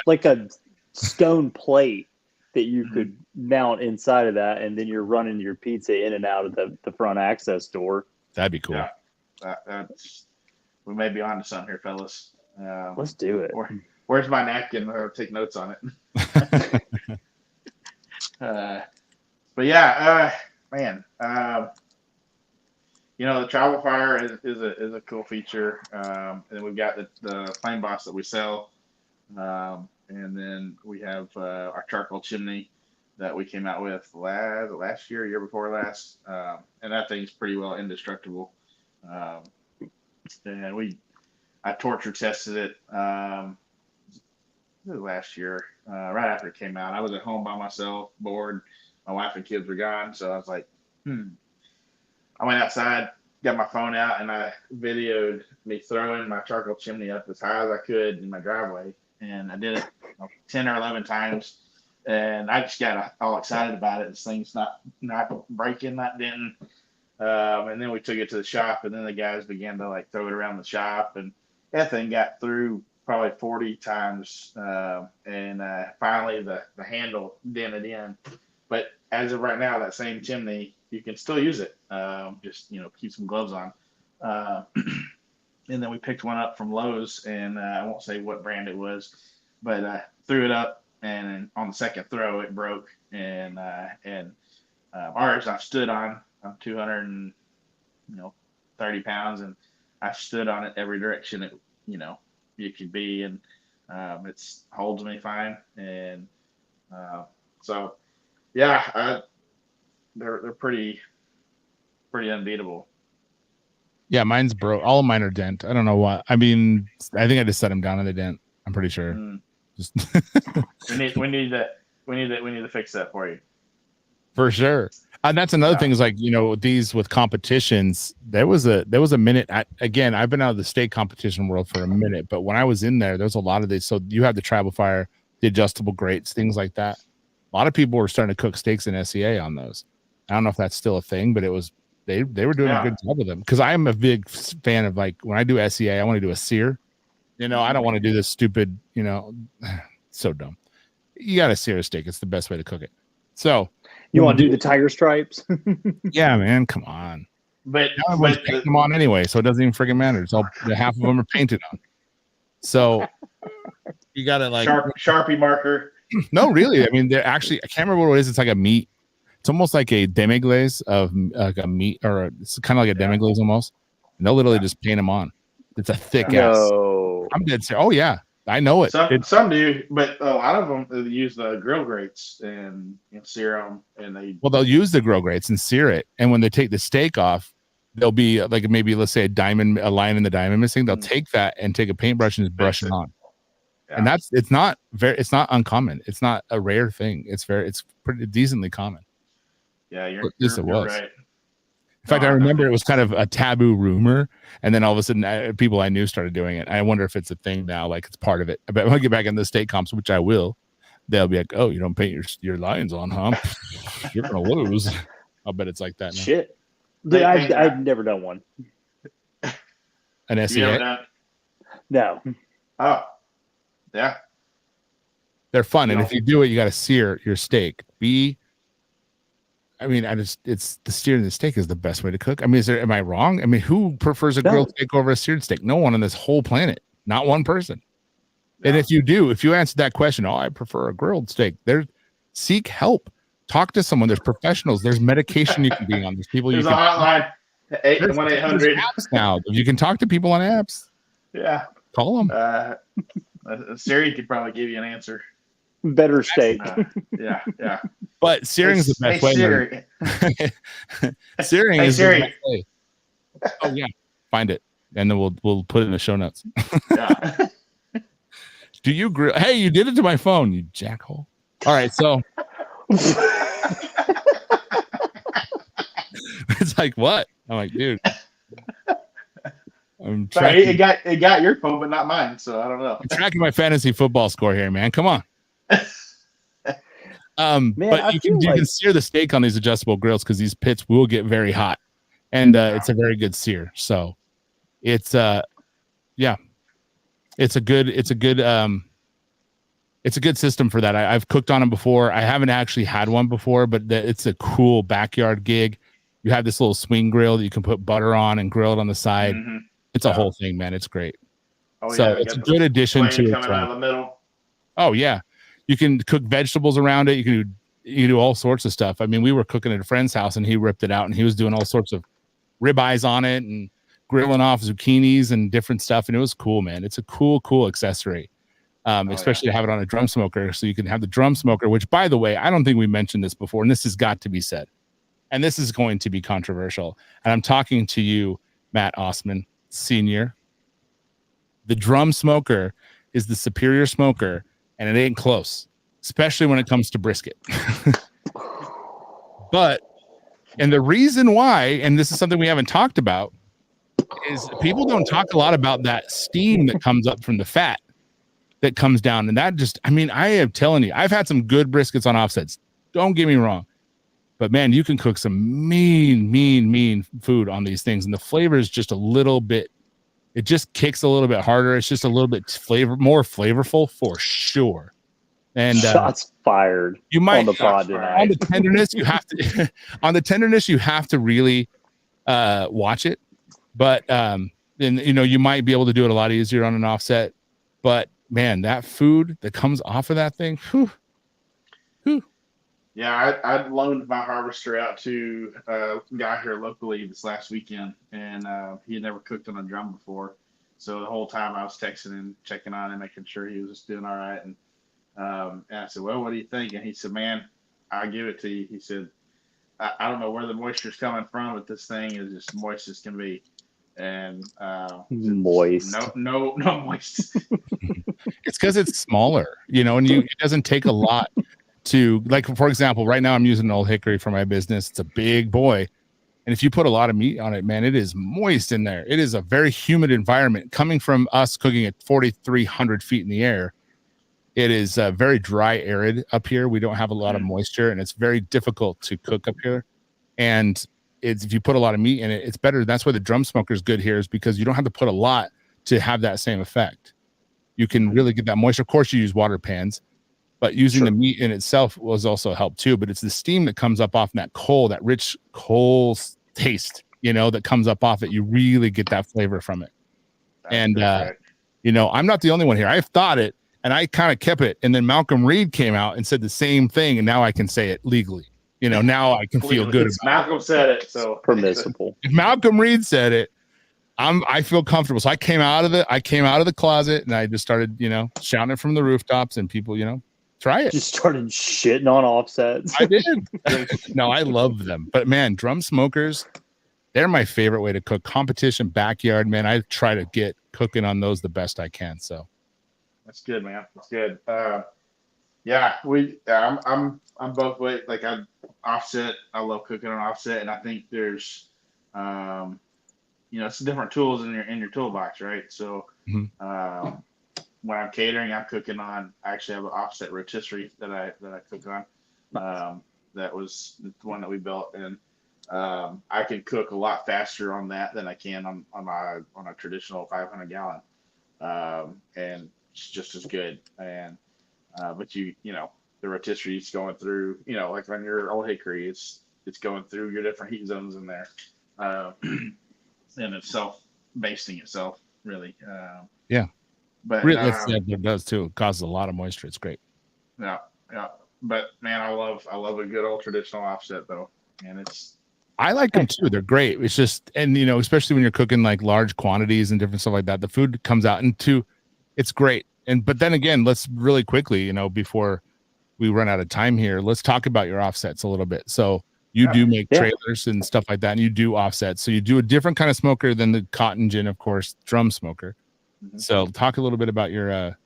Like a stone plate that you could mount inside of that, and then you're running your pizza in and out of the front access door. That'd be cool. Yeah, we may be on to something here, fellas. Let's do it. Where's my napkin? I'll take notes on it. But yeah, man, the travel fire is a cool feature. And then we've got the Flame Boss that we sell, and then we have our charcoal chimney that we came out with last year before last, and that thing's pretty well indestructible. And I torture tested it last year, right after it came out. I was at home by myself, bored. My wife and kids were gone, so I was like, I went outside, got my phone out, and I videoed me throwing my charcoal chimney up as high as I could in my driveway. And I did it 10 or 11 times. And I just got all excited about it. This thing's not breaking, not denting. And then we took it to the shop, and then the guys began to like throw it around the shop. And that thing got through probably 40 times. And finally the handle dented in. But as of right now, that same chimney, you can still use it. Just, keep some gloves on. And then we picked one up from Lowe's, and I won't say what brand it was, but I threw it up, and on the second throw, it broke. And ours, I stood on. I'm 230 pounds, and I stood on it every direction it could be, and it holds me fine. And so, yeah, they're pretty unbeatable. Yeah, mine's broke. All of mine are dent. I don't know why. I mean, I think I just set them down in the dent. I'm pretty sure. Just we need to fix that for you. For sure. And that's another thing is like, these with competitions, there was a minute. Again, I've been out of the state competition world for a minute, but when I was in there, there's a lot of these. So you have the Tribal Fire, the adjustable grates, things like that. A lot of people were starting to cook steaks in SEA on those. I don't know if that's still a thing, but it was, they were doing a good job with them. Because I am a big fan of like, when I do SEA, I want to do a sear. I don't want to do this stupid, so dumb. You got to sear a steak. It's the best way to cook it. So you want to do the tiger stripes? Yeah, man, come on. But everyone's painting them on anyway, so it doesn't even freaking matter. It's all half of them are painted on. So you got to like Sharpie marker. No, really. I mean, they're actually, I can't remember what it is. It's like a meat. It's almost like a demi-glaze of like a meat, or it's kind of like a demi-glaze almost. And they'll literally just paint them on. It's a thick ass. I'm dead serious. Oh yeah, I know it. Some do, but a lot of them use the grill grates and sear them, and they'll use the grill grates and sear it. And when they take the steak off, there'll be like maybe let's say a line in the diamond missing. They'll take that and take a paintbrush and just brush it on. Yeah. And it's not uncommon. It's not a rare thing. It's pretty decently common. Yeah, it was. Right. In fact, I remember it was kind of a taboo rumor, and then all of a sudden, people I knew started doing it. I wonder if it's a thing now, like it's part of it. I bet when I get back in the state comps, which I will, they'll be like, "Oh, you don't paint your lines on, huh? You're gonna lose." I'll bet it's like that now. Shit, dude, I've never done one. An SEA? No. Oh, yeah. They're fun, and if you do it, you got to sear your steak. It's the searing the steak is the best way to cook. I mean, am I wrong? I mean, who prefers a grilled steak over a seared steak? No one on this whole planet, not one person. No. And if you answer that question, I prefer a grilled steak. Seek help. Talk to someone. There's professionals. There's medication you can be on. There's people you can. There's a hotline, 1-800. Apps now. You can talk to people on apps. Yeah. Call them. Siri could probably give you an answer. Better steak. Yeah. But searing is the best way. Siri. Searing is the best way. Oh yeah, find it, and then we'll put it in the show notes. Yeah. Do you grill? Hey, you did it to my phone, you jackhole. All right, so it's like what? I'm like, dude. I'm tracking. It got your phone, but not mine. So I don't know. I'm tracking my fantasy football score here, man. Come on. Man, but you can sear the steak on these adjustable grills because these pits will get very hot, and it's a very good sear. So it's a good system for that. I've cooked on them before. I haven't actually had one before, but it's a cool backyard gig. You have this little swing grill that you can put butter on and grill it on the side. Mm-hmm. It's a whole thing, man. It's great. It's a good addition to it. Coming out of the middle. Oh yeah. You can cook vegetables around it. You can do all sorts of stuff. I mean, we were cooking at a friend's house and he ripped it out and he was doing all sorts of ribeyes on it and grilling off zucchinis and different stuff. And it was cool, man. It's a cool accessory. Especially to have it on a drum smoker. So you can have the drum smoker, which by the way, I don't think we mentioned this before, and this has got to be said. And this is going to be controversial. And I'm talking to you Matt Osman Sr. The drum smoker is the superior smoker, and it ain't close, especially when it comes to brisket. And the reason why, and this is something we haven't talked about, is people don't talk a lot about that steam that comes up from the fat that comes down. And that just, I mean, I am telling you, I've had some good briskets on offsets. Don't get me wrong. But man, you can cook some mean food on these things. And the flavor is just a little bit, it just kicks a little bit harder. It's just a little bit more flavorful for sure. And shots fired. You might on the pod tonight. On the tenderness, you have to on the tenderness, you have to really watch it. But then you might be able to do it a lot easier on an offset. But man, that food that comes off of that thing, whew. Yeah, I loaned my harvester out to a guy here locally this last weekend, and he had never cooked on a drum before. So the whole time I was texting him, checking on him, making sure he was just doing all right. And I said, well, what do you think? And he said, man, I'll give it to you. He said, I don't know where the moisture's coming from, but this thing is just moist as can be. And moist. No moist. It's because it's smaller, and it doesn't take a lot to, like, for example, right now I'm using an Old Hickory for my business. It's a big boy. And if you put a lot of meat on it, man, it is moist in there. It is a very humid environment coming from us cooking at 4,300 feet in the air. It is very dry, arid up here. We don't have a lot of moisture, and it's very difficult to cook up here. And if you put a lot of meat in it, it's better. That's why the drum smoker is good here, is because you don't have to put a lot to have that same effect. You can really get that moisture. Of course, you use water pans, but using the meat in itself was also a help too. But it's the steam that comes up off that coal, that rich coal taste, that comes up off it. You really get that flavor from it. And I'm not the only one here. I've thought it, and I kind of kept it. And then Malcolm Reed came out and said the same thing, and now I can say it legally. Now I can feel good about Malcolm said it, so permissible. If Malcolm Reed said it, I feel comfortable. So I came out of the closet, and I just started, shouting it from the rooftops, and people, try it. Just started shitting on offsets. I did. No, I love them. But man, drum smokers, they're my favorite way to cook. Competition, backyard, man. I try to get cooking on those the best I can. So that's good, man. That's good. I'm both ways. Like, I offset. I love cooking on offset, and I think there's, it's different tools in your toolbox, right? So, when I'm catering, I'm cooking on. I actually have an offset rotisserie that I cook on. That was the one that we built, and I can cook a lot faster on that than I can on a traditional 500 gallon, and it's just as good. And but the rotisserie is going through, like on your Old Hickory, it's going through your different heat zones in there, and it's basting itself really. Yeah. But really, it does too. It causes a lot of moisture. It's great. Yeah. But man, I love a good old traditional offset though, and I like them too. They're great. It's just, and especially when you're cooking like large quantities and different stuff like that, the food comes out into, it's great. But then again, let's really quickly, before we run out of time here, let's talk about your offsets a little bit. So you do make trailers and stuff like that, and you do offsets. So you do a different kind of smoker than the cotton gin, of course, drum smoker. So talk a little bit about your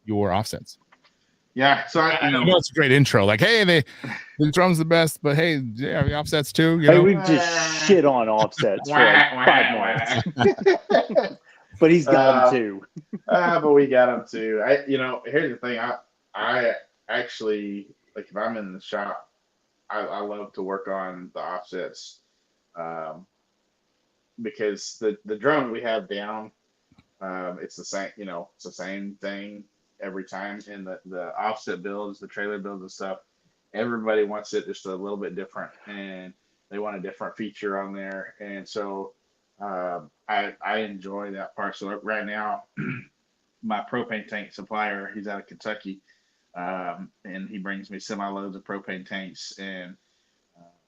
offsets. Yeah, so I know it's a great intro. Like, hey, the drum's the best, but hey, yeah, the offsets too. Hey, we've just shit on offsets for like 5 months, but he's got them too. But we got them too. Here's the thing. I actually, like, if I'm in the shop, I love to work on the offsets, because the drum we have down. It's the same, it's the same thing every time. And the offset builds, the trailer builds and stuff, everybody wants it just a little bit different, and they want a different feature on there. And so I enjoy that part. So right now, my propane tank supplier, he's out of Kentucky, and he brings me semi-loads of propane tanks, and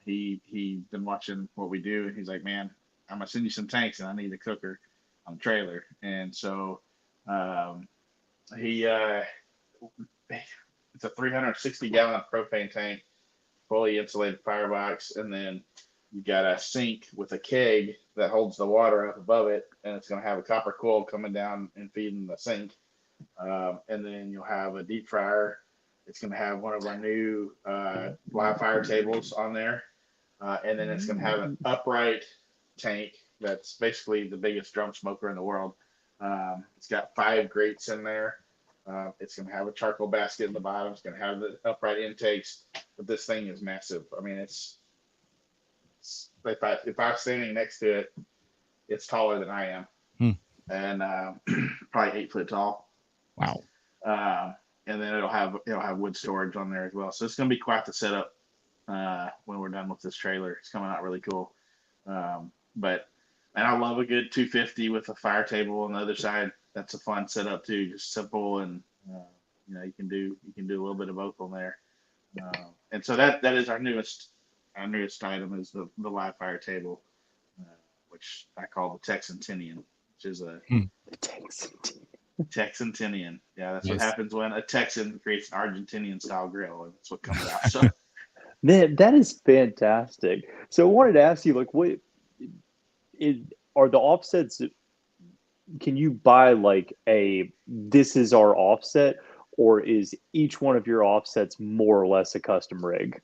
he been watching what we do, and he's like, man, I'm gonna send you some tanks, and I need a cooker on the trailer. And so it's a 360 gallon propane tank, fully insulated firebox, and then you got a sink with a keg that holds the water up above it, and it's going to have a copper coil coming down and feeding the sink. And then you'll have a deep fryer. It's going to have one of our new live fire tables on there. And then it's going to have an upright tank that's basically the biggest drum smoker in the world. It's got 5 grates in there. It's going to have a charcoal basket in the bottom. It's going to have the upright intakes. But this thing is massive. I mean, it's if I was standing next to it, it's taller than I am, and probably 8 foot tall. Wow. And then it'll have wood storage on there as well. So it's going to be quite the setup when we're done with this trailer. It's coming out really cool. But and I love a good 250 with a fire table on the other side. That's a fun setup too. Just simple, and you can do a little bit of both on there. And so that is our newest item is the live fire table, which I call the Texantinian, which is a Texantinian. Yeah, that's what happens when a Texan creates an Argentinian style grill, and that's what comes out. So Man, that is fantastic. So I wanted to ask you, like, are the offsets? Can you buy like this is our offset, or is each one of your offsets more or less a custom rig?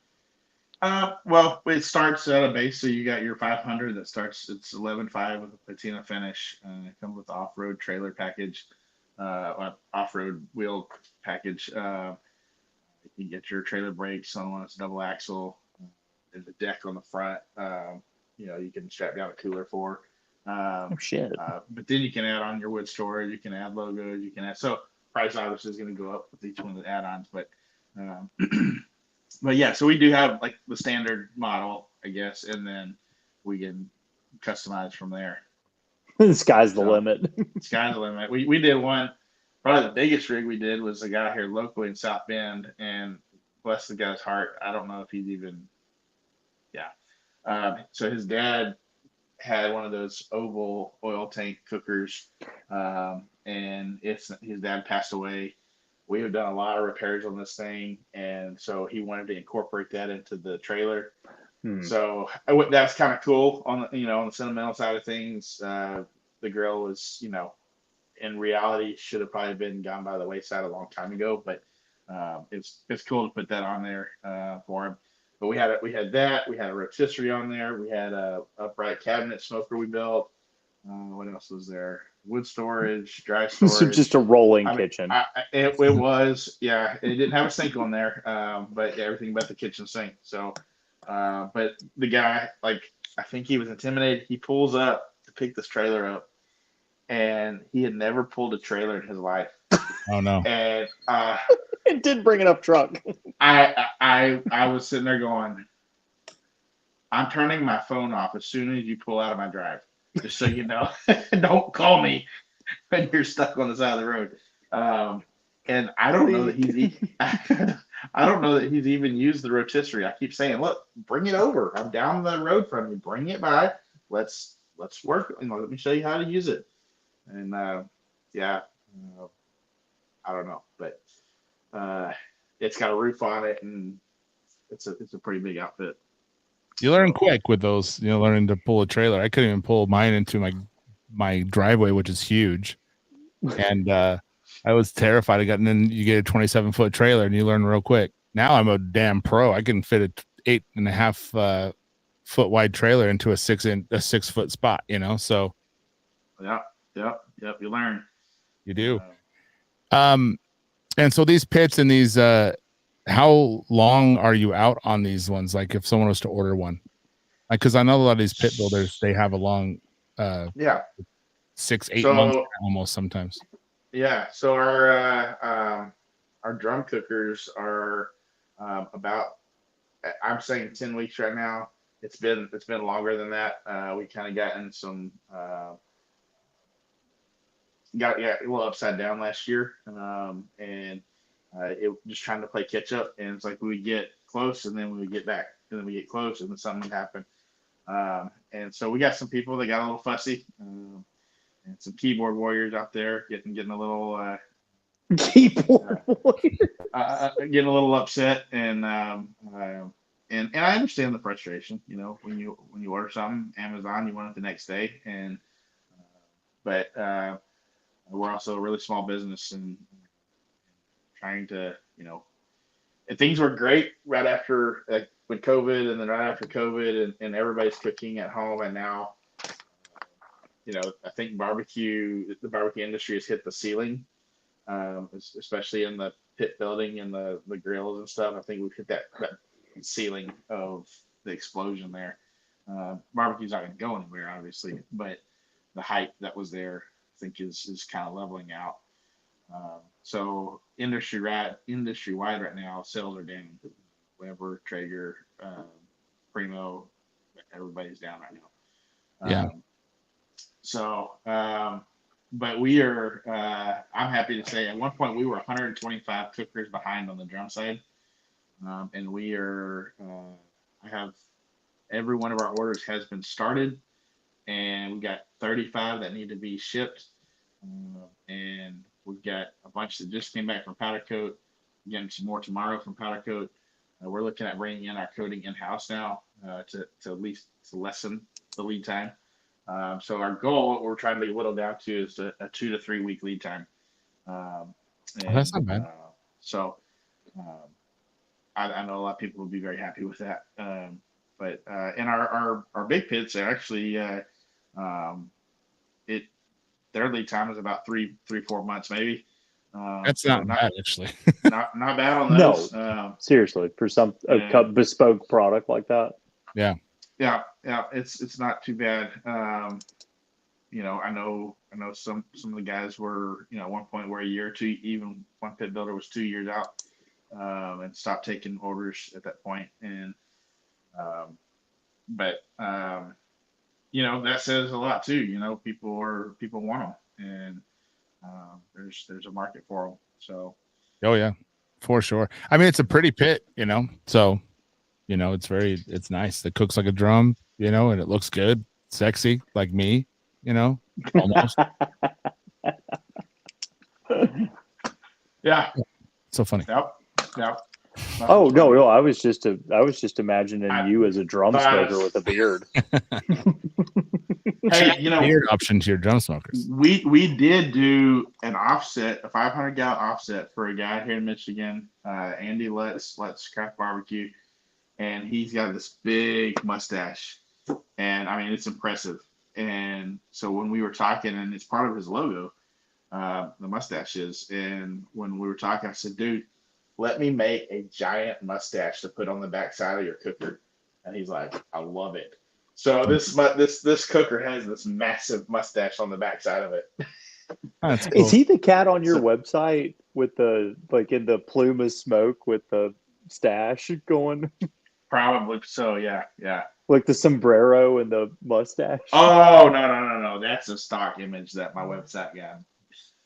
Well, it starts at a base, so you got your 500 that starts. It's 11.5 with a patina finish. It comes with the off-road trailer package, off-road wheel package. You get your trailer brakes on one. It's double axle. There's a deck on the front. You can strap down a cooler for. Oh shit! But then you can add on your wood storage. You can add logos. You can add. So price obviously is going to go up with each one of the add-ons, but. But yeah, so we do have like the standard model, I guess, and then we can customize from there. The sky's the limit. Sky's the limit. We did one, probably the biggest rig we did was a guy here locally in South Bend, and bless the guy's heart, I don't know if he's even, so his dad had one of those oval oil tank cookers, and his dad passed away. We have done a lot of repairs on this thing, and so he wanted to incorporate that into the trailer. So that's kind of cool on the sentimental side of things. The grill was, in reality, should have probably been gone by the wayside a long time ago, but it's cool to put that on there for him. But we had that. We had a rotisserie on there. We had a upright cabinet smoker we built. What else was there? Wood storage, dry storage. So just a rolling kitchen. It was, It didn't have a sink on there, but everything but the kitchen sink. So, but the guy, I think he was intimidated. He pulls up to pick this trailer up, and he had never pulled a trailer in his life. Oh no! And it did bring it up truck. I was sitting there going, I'm turning my phone off as soon as you pull out of my drive. Just so you know, don't call me when you're stuck on the side of the road. And I don't know that he's even used the rotisserie. I keep saying, look, bring it over. I'm down the road from you. Bring it by. Let's work. Let me show you how to use it. And I don't know, but it's got a roof on it, and it's a pretty big outfit. You learn quick with those, learning to pull a trailer. I couldn't even pull mine into my driveway, which is huge. And I was terrified. And then you get a 27-foot trailer and you learn real quick. Now I'm a damn pro. I can fit a 8.5 foot wide trailer into a 6 foot spot, so. Yep. You learn. You do. And so these pits and these, how long are you out on these ones? Like if someone was to order one, because I know a lot of these pit builders, they have a long, 6-8 months almost sometimes. Yeah. So our drum cookers are about, I'm saying 10 weeks right now. It's been longer than that. We kind of got in some, got a little upside down last year, and it just trying to play catch up, and it's like we would get close and then we would get back, and then we get close and then something would happen. And so we got some people that got a little fussy, and some keyboard warriors out there getting a little keyboard warrior, getting a little upset, and and I understand the frustration. You know, when you order something Amazon, you want it the next day, and but we're also a really small business and trying to, and things were great right after with COVID, and then right after COVID, and everybody's cooking at home, and now, I think the barbecue industry has hit the ceiling, especially in the pit building and the grills and stuff. I think we've hit that ceiling of the explosion there. Barbecue's not going to go anywhere, obviously, but the hype that was there, I think, is kind of leveling out. So industry-wide right now, sales are down. Weber, Traeger, Primo, everybody's down right now. Yeah. But we are, I'm happy to say at one point we were 125 cookers behind on the drum side. And we are, I have every one of our orders has been started, and we got 35 that need to be shipped. And we've got a bunch that just came back from Powder Coat, getting some more tomorrow from Powder Coat. We're looking at bringing in our coating in-house now to at least to lessen the lead time. So our goal, what we're trying to whittle down to, is a 2 to 3 week lead time. That's not bad. I know a lot of people will be very happy with that. But in our big pits, are actually their lead time is about 3-4 months maybe. That's not bad, actually. not bad on those. No, seriously, for a bespoke product like that. Yeah, it's not too bad. I know some of the guys were, at one point were a year or two. Even one pit builder was 2 years out, and stopped taking orders at that point. And that says a lot too. People want them, and there's a market for them. So. Oh yeah, for sure. I mean, it's a pretty pit, so, it's nice. It cooks like a drum, and it looks good, sexy, like me, almost. Yeah. So funny. Yep. Oh no! I was just imagining you as a drum smoker with a beard. Hey, beard option to your drum smokers. We did do an offset, a 500-gallon offset for a guy here in Michigan, Andy Let's Craft Barbecue, and he's got this big mustache, and I mean it's impressive. And so when we were talking, and it's part of his logo, the mustache is, and when we were talking, I said, dude, let me make a giant mustache to put on the backside of your cooker. And he's like, I love it. So this cooker has this massive mustache on the backside of it. That's cool. Is he the cat on your website with the, like, in the plume of smoke with the stash going? Probably so, yeah. Like the sombrero and the mustache? Oh, no. That's a stock image that my website got.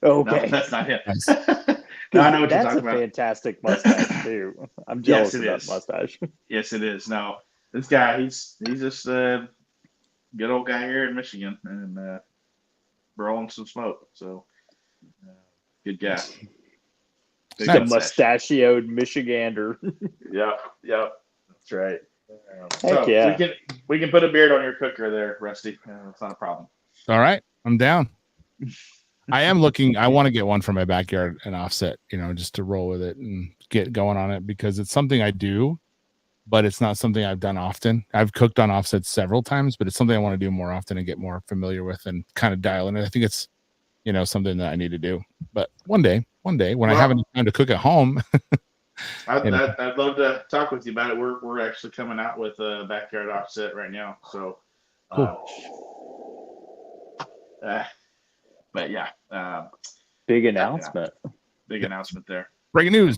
Okay. No, that's not him. Nice. No, I know what you're That's talking a about. Fantastic mustache too. I'm jealous of that mustache. Yes, it is. No, this guy, he's just a good old guy here in Michigan, and rolling some smoke. So, good guy. He's a mustachioed Michigander. Yep, that's right. Heck yeah. We can put a beard on your cooker there, Rusty. It's not a problem. All right, I'm down. I want to get one for my backyard, an offset, just to roll with it and get going on it, because it's something I do, but it's not something I've done often. I've cooked on offsets several times, but it's something I want to do more often and get more familiar with and kind of dial in. I think it's, something that I need to do. But one day when I have enough time to cook at home. I'd love to talk with you about it. We're actually coming out with a backyard offset right now. So, cool. But yeah, big announcement. Yeah. Big announcement there. Breaking news.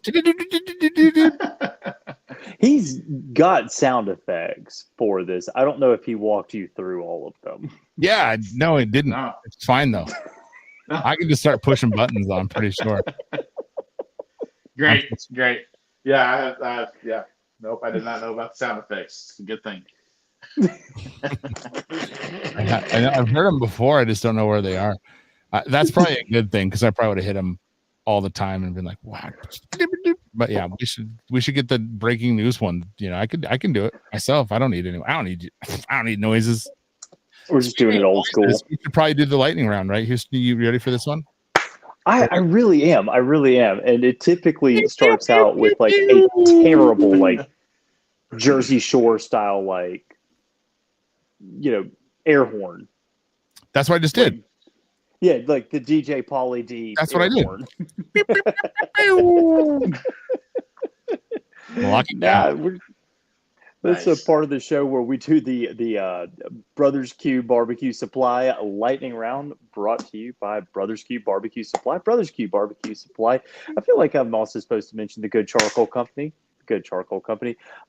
He's got sound effects for this. I don't know if he walked you through all of them. Yeah, no, it didn't. No. It's fine though. I can just start pushing buttons. I'm pretty sure. Great. Yeah, yeah. Nope, I did not know about the sound effects. It's a good thing. I've heard them before. I just don't know where they are. That's probably a good thing, because I probably would have hit them all the time and been like, wow. But yeah, we should get the breaking news one. You know, I can do it myself. I don't need I don't need noises. We're just doing it old school. We should probably do the lightning round, right? Houston, you ready for this one? I really am. I really am. And it typically starts out with like a terrible, like Jersey Shore style, like, air horn. That's what I just did. Yeah, like the DJ Pauly D. That's what I did. Lock it down. That's Nice. a part of the show where we do the Brothers Q Barbecue Supply lightning round, brought to you by Brothers Q Barbecue Supply. Brothers Q Barbecue Supply. I feel like I'm also supposed to mention the Good Charcoal Company.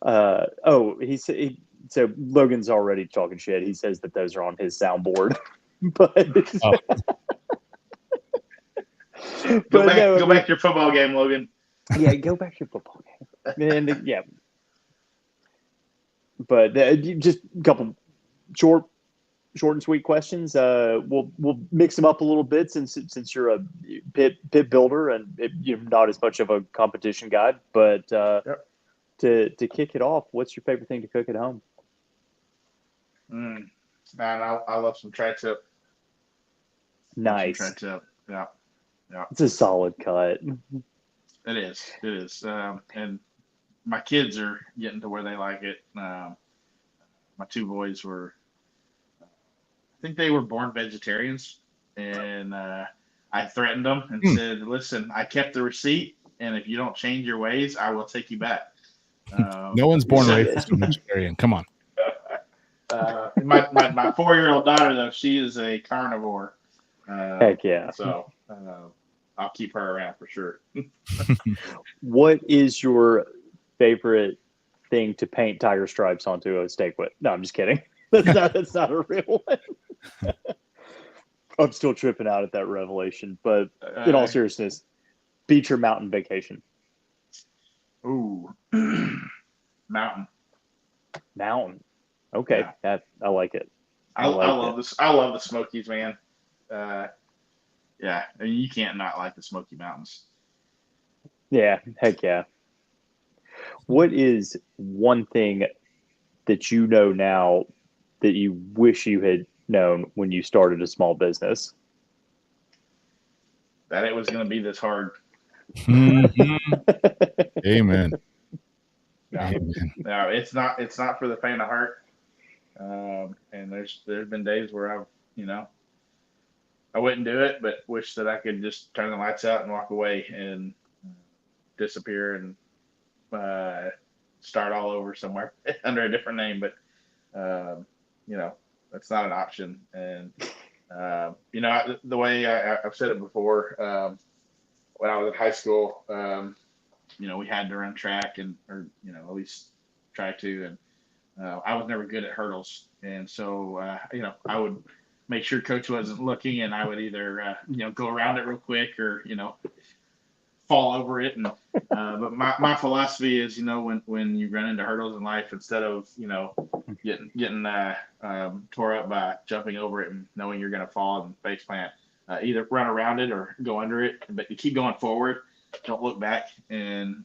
So Logan's already talking shit. He says that those are on his soundboard, but. Go back to your football game, Logan. Yeah, go back to your football game. And yeah. But just a couple short and sweet questions. We'll mix them up a little bit since you're a pit builder and you're not as much of a competition guy. But Yep. to kick it off, what's your favorite thing to cook at home? Man, I love some tri-tip. Nice. Tri-tip. Yeah. It's a solid cut. It is. And my kids are getting to where they like it. My two boys were, I think they were born vegetarians, and I threatened them and said, "Listen, I kept the receipt, and if you don't change your ways, I will take you back." No one's born raised a vegetarian. Come on. My 4-year-old daughter, though, she is a carnivore. Heck yeah. So I'll keep her around for sure. What is your favorite thing to paint tiger stripes onto a steak with? No, I'm just kidding. That's not a real one. I'm still tripping out at that revelation. But in all seriousness, beach or mountain vacation? Ooh, mountain. Okay, Yeah. I like it. I love this. I love the Smokies, man. Yeah, I mean, you can't not like the Smoky Mountains. Yeah, heck yeah. What is one thing that you know now that you wish you had known when you started a small business? That it was going to be this hard. Amen. No, Amen. no, it's not for the faint of heart. And there's been days where I wouldn't do it, but wish that I could just turn the lights out and walk away and disappear and start all over somewhere under a different name. But that's not an option. And the way I've said it before, when I was in high school, we had to run track or at least try to, and I was never good at hurdles, and so I would make sure coach wasn't looking, and I would either go around it real quick or fall over it. And but my philosophy is when you run into hurdles in life, instead of getting tore up by jumping over it and knowing you're going to fall and face plant, either run around it or go under it, but you keep going forward, don't look back. And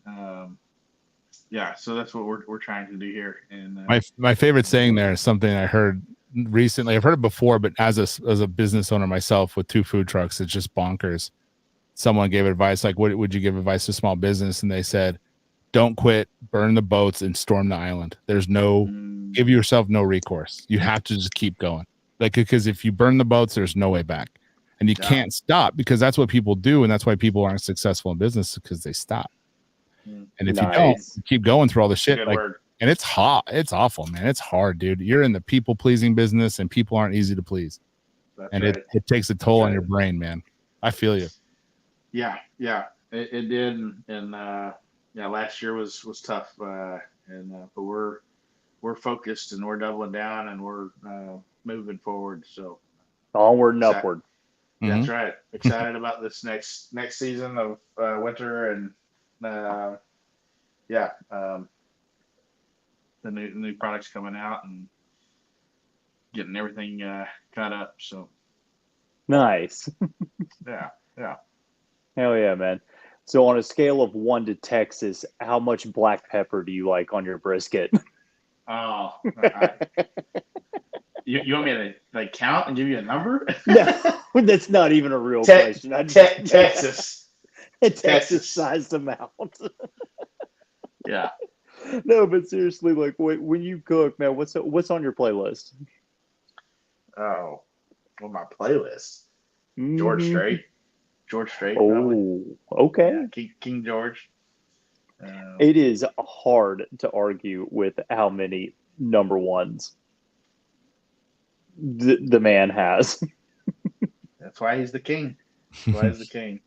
so that's what we're trying to do here. And my favorite saying there is something I heard recently. I've heard it before, but as a business owner myself with 2 food trucks, it's just bonkers. Someone gave advice like, what would you give advice to small business? And they said, don't quit, burn the boats, and storm the island. There's give yourself no recourse. You have to just keep going. Like, because if you burn the boats, there's no way back. And you can't stop, because that's what people do. And that's why people aren't successful in business, because they stop. And if you don't, you keep going through all the shit. And it's hot. It's awful, man. It's hard, dude. You're in the people pleasing business, and people aren't easy to please. That's and right. it takes a toll on your brain, man. I feel you. Yeah. It did. And last year was tough. But we're focused, and we're doubling down, and we're moving forward. So onward and upward. That's right. Excited about this next season of winter, and the new products coming out and getting everything caught up. So nice. Yeah. Hell yeah, man. So on a scale of 1 to Texas, how much black pepper do you like on your brisket? Oh, you want me to like count and give you a number? No, that's not even a real question. Texas. A Texas-sized amount. Yeah. No, but seriously, like when you cook, man, what's on your playlist? Oh, well, my playlist. George Mhm. Strait. George Strait. Probably. Oh, okay. Yeah, King George. It is hard to argue with how many number ones the man has. That's why he's the king. That's why he's the king.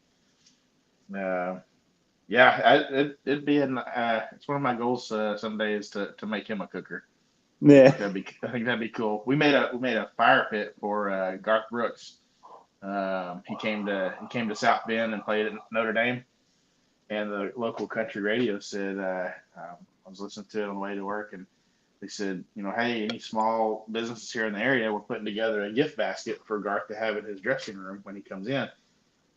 Yeah, it'd be it's one of my goals someday is to make him a cooker. Yeah. I think that'd be cool. We made a fire pit for Garth Brooks. He came to South Bend and played at Notre Dame, and the local country radio said I was listening to it on the way to work, and they said, hey, any small businesses here in the area, we're putting together a gift basket for Garth to have in his dressing room when he comes in.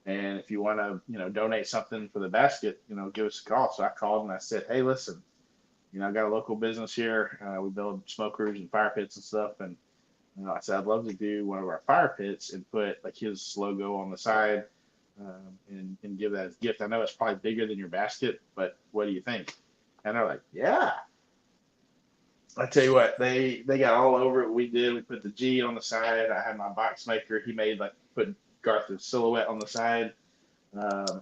And if you want to, donate something for the basket, give us a call. So I called and I said, hey, listen, I got a local business here. We build smokers and fire pits and stuff. And, I said, I'd love to do one of our fire pits and put like his logo on the side and give that as a gift. I know it's probably bigger than your basket, but what do you think? And they're like, yeah. I tell you what, they got all over it. We put the G on the side. I had my box maker. He made put Garth's silhouette on the side.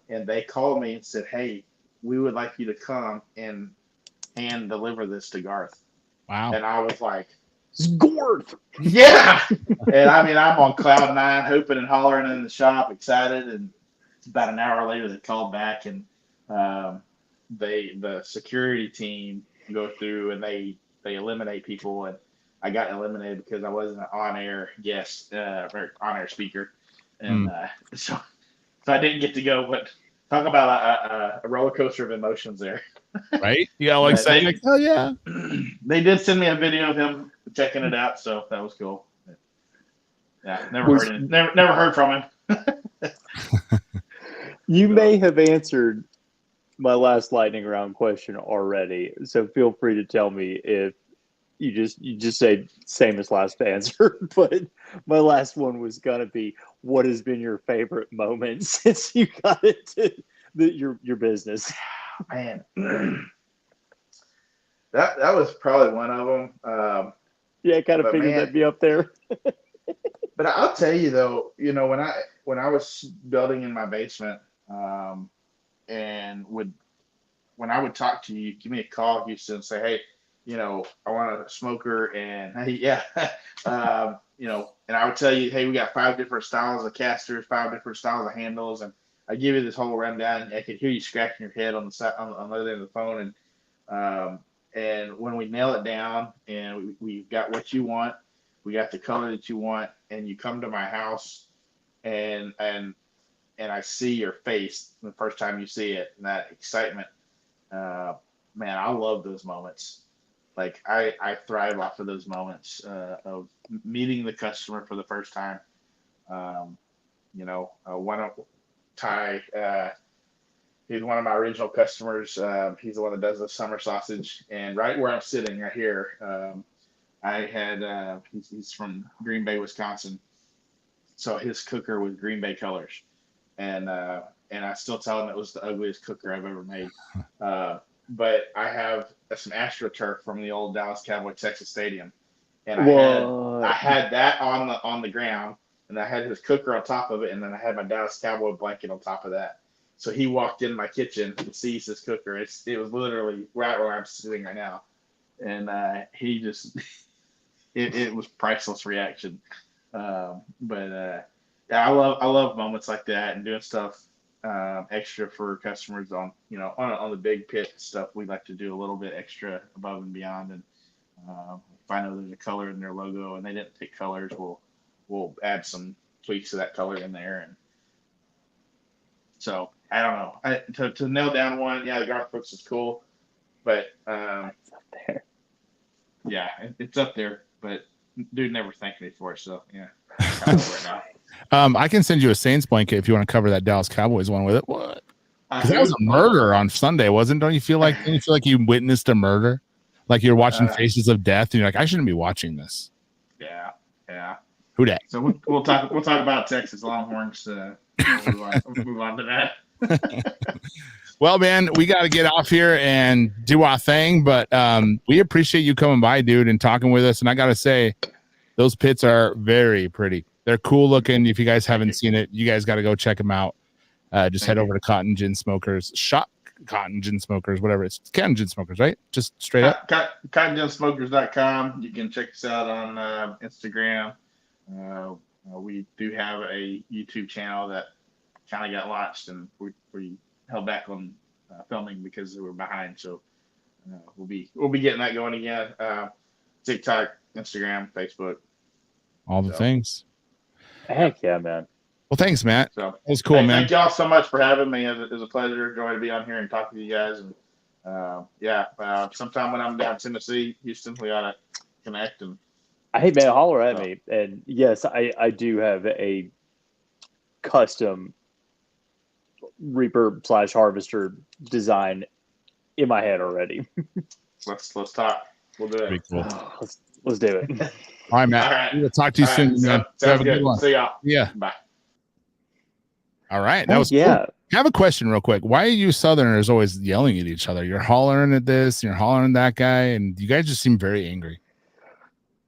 And they called me and said, hey, we would like you to come and hand deliver this to Garth. Wow. And I was like, Garth. yeah. And I mean, I'm on cloud 9, hooping and hollering in the shop, excited. And about an hour later, they called back and the security team go through and they eliminate people. And I got eliminated because I wasn't an on-air guest or on-air speaker. And so I didn't get to go, but talk about a roller coaster of emotions there. Right? Yeah, like saying, like, oh yeah. They did send me a video of him checking it out, so that was cool. Yeah, never heard from him. You may have answered my last lightning round question already, so feel free to tell me if you just say same as last answer. But my last one was gonna be, what has been your favorite moment since you got into your business? Man, that was probably one of them. Yeah, I kind of figured that'd be up there. But I'll tell you though, when I was building in my basement, and when I would talk to you, give me a call, Houston, and say, hey, I want a smoker, and hey, yeah, and I would tell you, hey, we got 5 different styles of casters, 5 different styles of handles, and I give you this whole rundown, and I could hear you scratching your head on the side on the other end of the phone, and when we nail it down, and we've got what you want, we got the color that you want, and you come to my house, and I see your face the first time you see it, and that excitement, man, I love those moments. Like I thrive off of those moments of meeting the customer for the first time. One of Ty, he's one of my original customers. He's the one that does the summer sausage, and right where I'm sitting right here, I had he's from Green Bay, Wisconsin, so his cooker was Green Bay colors, and I still tell him it was the ugliest cooker I've ever made. But I have some AstroTurf from the old Dallas Cowboy Texas Stadium, and I had that on the ground, and I had his cooker on top of it, and then I had my Dallas Cowboy blanket on top of that. So he walked in my kitchen and sees this cooker. It was literally right where I'm sitting right now, and he just it was priceless reaction. But yeah, I love moments like that and doing stuff extra for customers on the big pit stuff. We like to do a little bit extra above and beyond, and if I know there's a color in their logo and they didn't pick colors, we'll add some tweaks to that color in there. And so I don't know, to nail down one, yeah, the Garth Brooks is cool, but It's up there. Yeah, it's up there, but dude never thanked me for it, so yeah, right now. I can send you a Saints blanket if you want to cover that Dallas Cowboys one with it. What? Because that was a murder on Sunday, wasn't? Don't you feel like you witnessed a murder? Like you're watching Faces of Death, and you're like, I shouldn't be watching this. Yeah. Who dat? So we'll talk about Texas Longhorns. We'll move on to that. Well, man, we got to get off here and do our thing, but we appreciate you coming by, dude, and talking with us. And I got to say, those pits are very pretty. They're cool looking. If you guys haven't seen it, you guys got to go check them out. Just head over to Cotton Gin Smokers, shop Cotton Gin Smokers, whatever it's Cotton Gin Smokers, right? Just straight up. CottonGinSmokers.com. You can check us out on Instagram. We do have a YouTube channel that kind of got launched, and we held back on filming because we were behind. So we'll be getting that going again. TikTok, Instagram, Facebook, all the things. Heck yeah, man. Well, thanks, Matt. So that was cool, man. Thank y'all so much for having me. It was a pleasure, joy to be on here and talk to you guys. And sometime when I'm down in Tennessee, Houston, we ought to connect. And hey, man, holler at me. And yes, I do have a custom Reaper / Harvester design in my head already. Let's talk. We'll do it. Pretty cool. Let's do it. All right, Matt. All right. We'll talk to you soon, man. Have a good one. See y'all. Yeah. Bye. All right. That was cool. I have a question real quick. Why are you Southerners always yelling at each other? You're hollering at this, you're hollering at that guy, and you guys just seem very angry.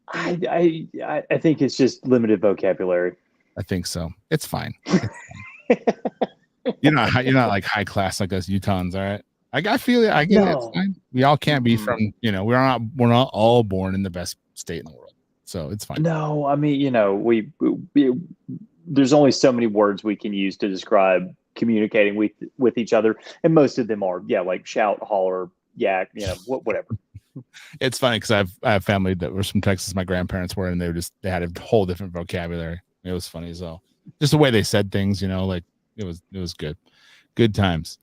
I think it's just limited vocabulary. I think so. It's fine. You're not like high class like us Utahns, all right? I feel it. I get it. It's fine. We all can't be from, we're not all born in the best state in the world. So it's fine. No, I mean, we there's only so many words we can use to describe communicating with each other, and most of them are like shout, holler, yak, whatever. It's funny because I have family that was from Texas. My grandparents were, and they had a whole different vocabulary. It was funny as well. Just the way they said things, like it was good times.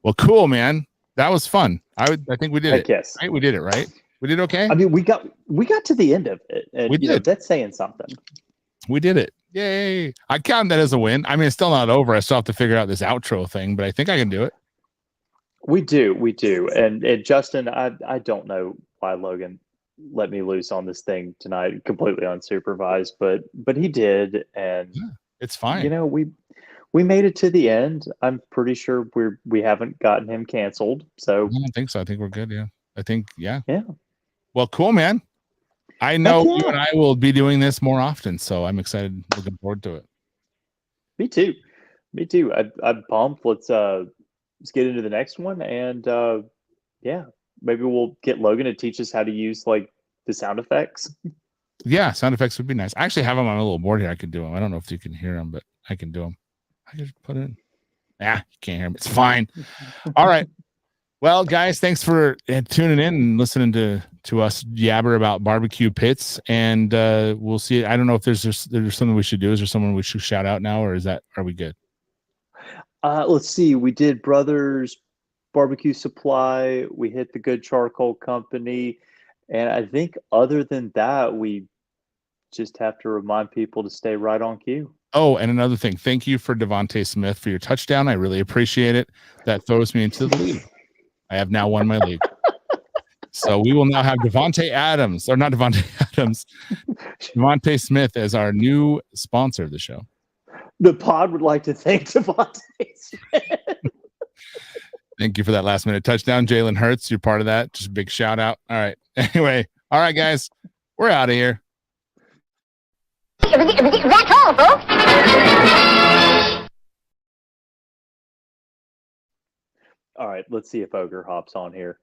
Well, cool, man. That was fun. I think we did it. Yes, right? We did it, right? We did okay. I mean, we got to the end of it, and we did. That's saying something. We did it. Yay! I count that as a win. I mean, it's still not over. I still have to figure out this outro thing, but I think I can do it. We do. And Justin, I don't know why Logan let me loose on this thing tonight, completely unsupervised, but he did, and yeah, it's fine. We made it to the end. I'm pretty sure we haven't gotten him canceled. So I don't think so. I think we're good. Yeah. I think yeah. Yeah. Well, cool, man. I know you and I will be doing this more often, so I'm excited. Looking forward to it. Me too. I'm pumped. Let's get into the next one, and maybe we'll get Logan to teach us how to use like the sound effects. Yeah, sound effects would be nice. I actually have them on a little board here. I could do them. I don't know if you can hear them, but I can do them. I just put it in. You can't hear them. It's fine. All right. Well, guys, thanks for tuning in and listening to us yabber about barbecue pits, and we'll see. I don't know if there's something we should do. Is there someone we should shout out now, or are we good? Let's see. We did Brothers Barbecue Supply. We hit the Good Charcoal Company, and I think other than that, we just have to remind people to stay right on cue. Oh, and another thing. Thank you for Devontae Smith for your touchdown. I really appreciate it. That throws me into the league. I have now won my league. So we will now have Devontae Smith as our new sponsor of the show. The pod would like to thank Devontae Smith. Thank you for that last minute touchdown. Jalen Hurts, you're part of that. Just a big shout out. All right. Anyway. All right, guys. We're out of here. That's all, folks. All right, let's see if Ogre hops on here.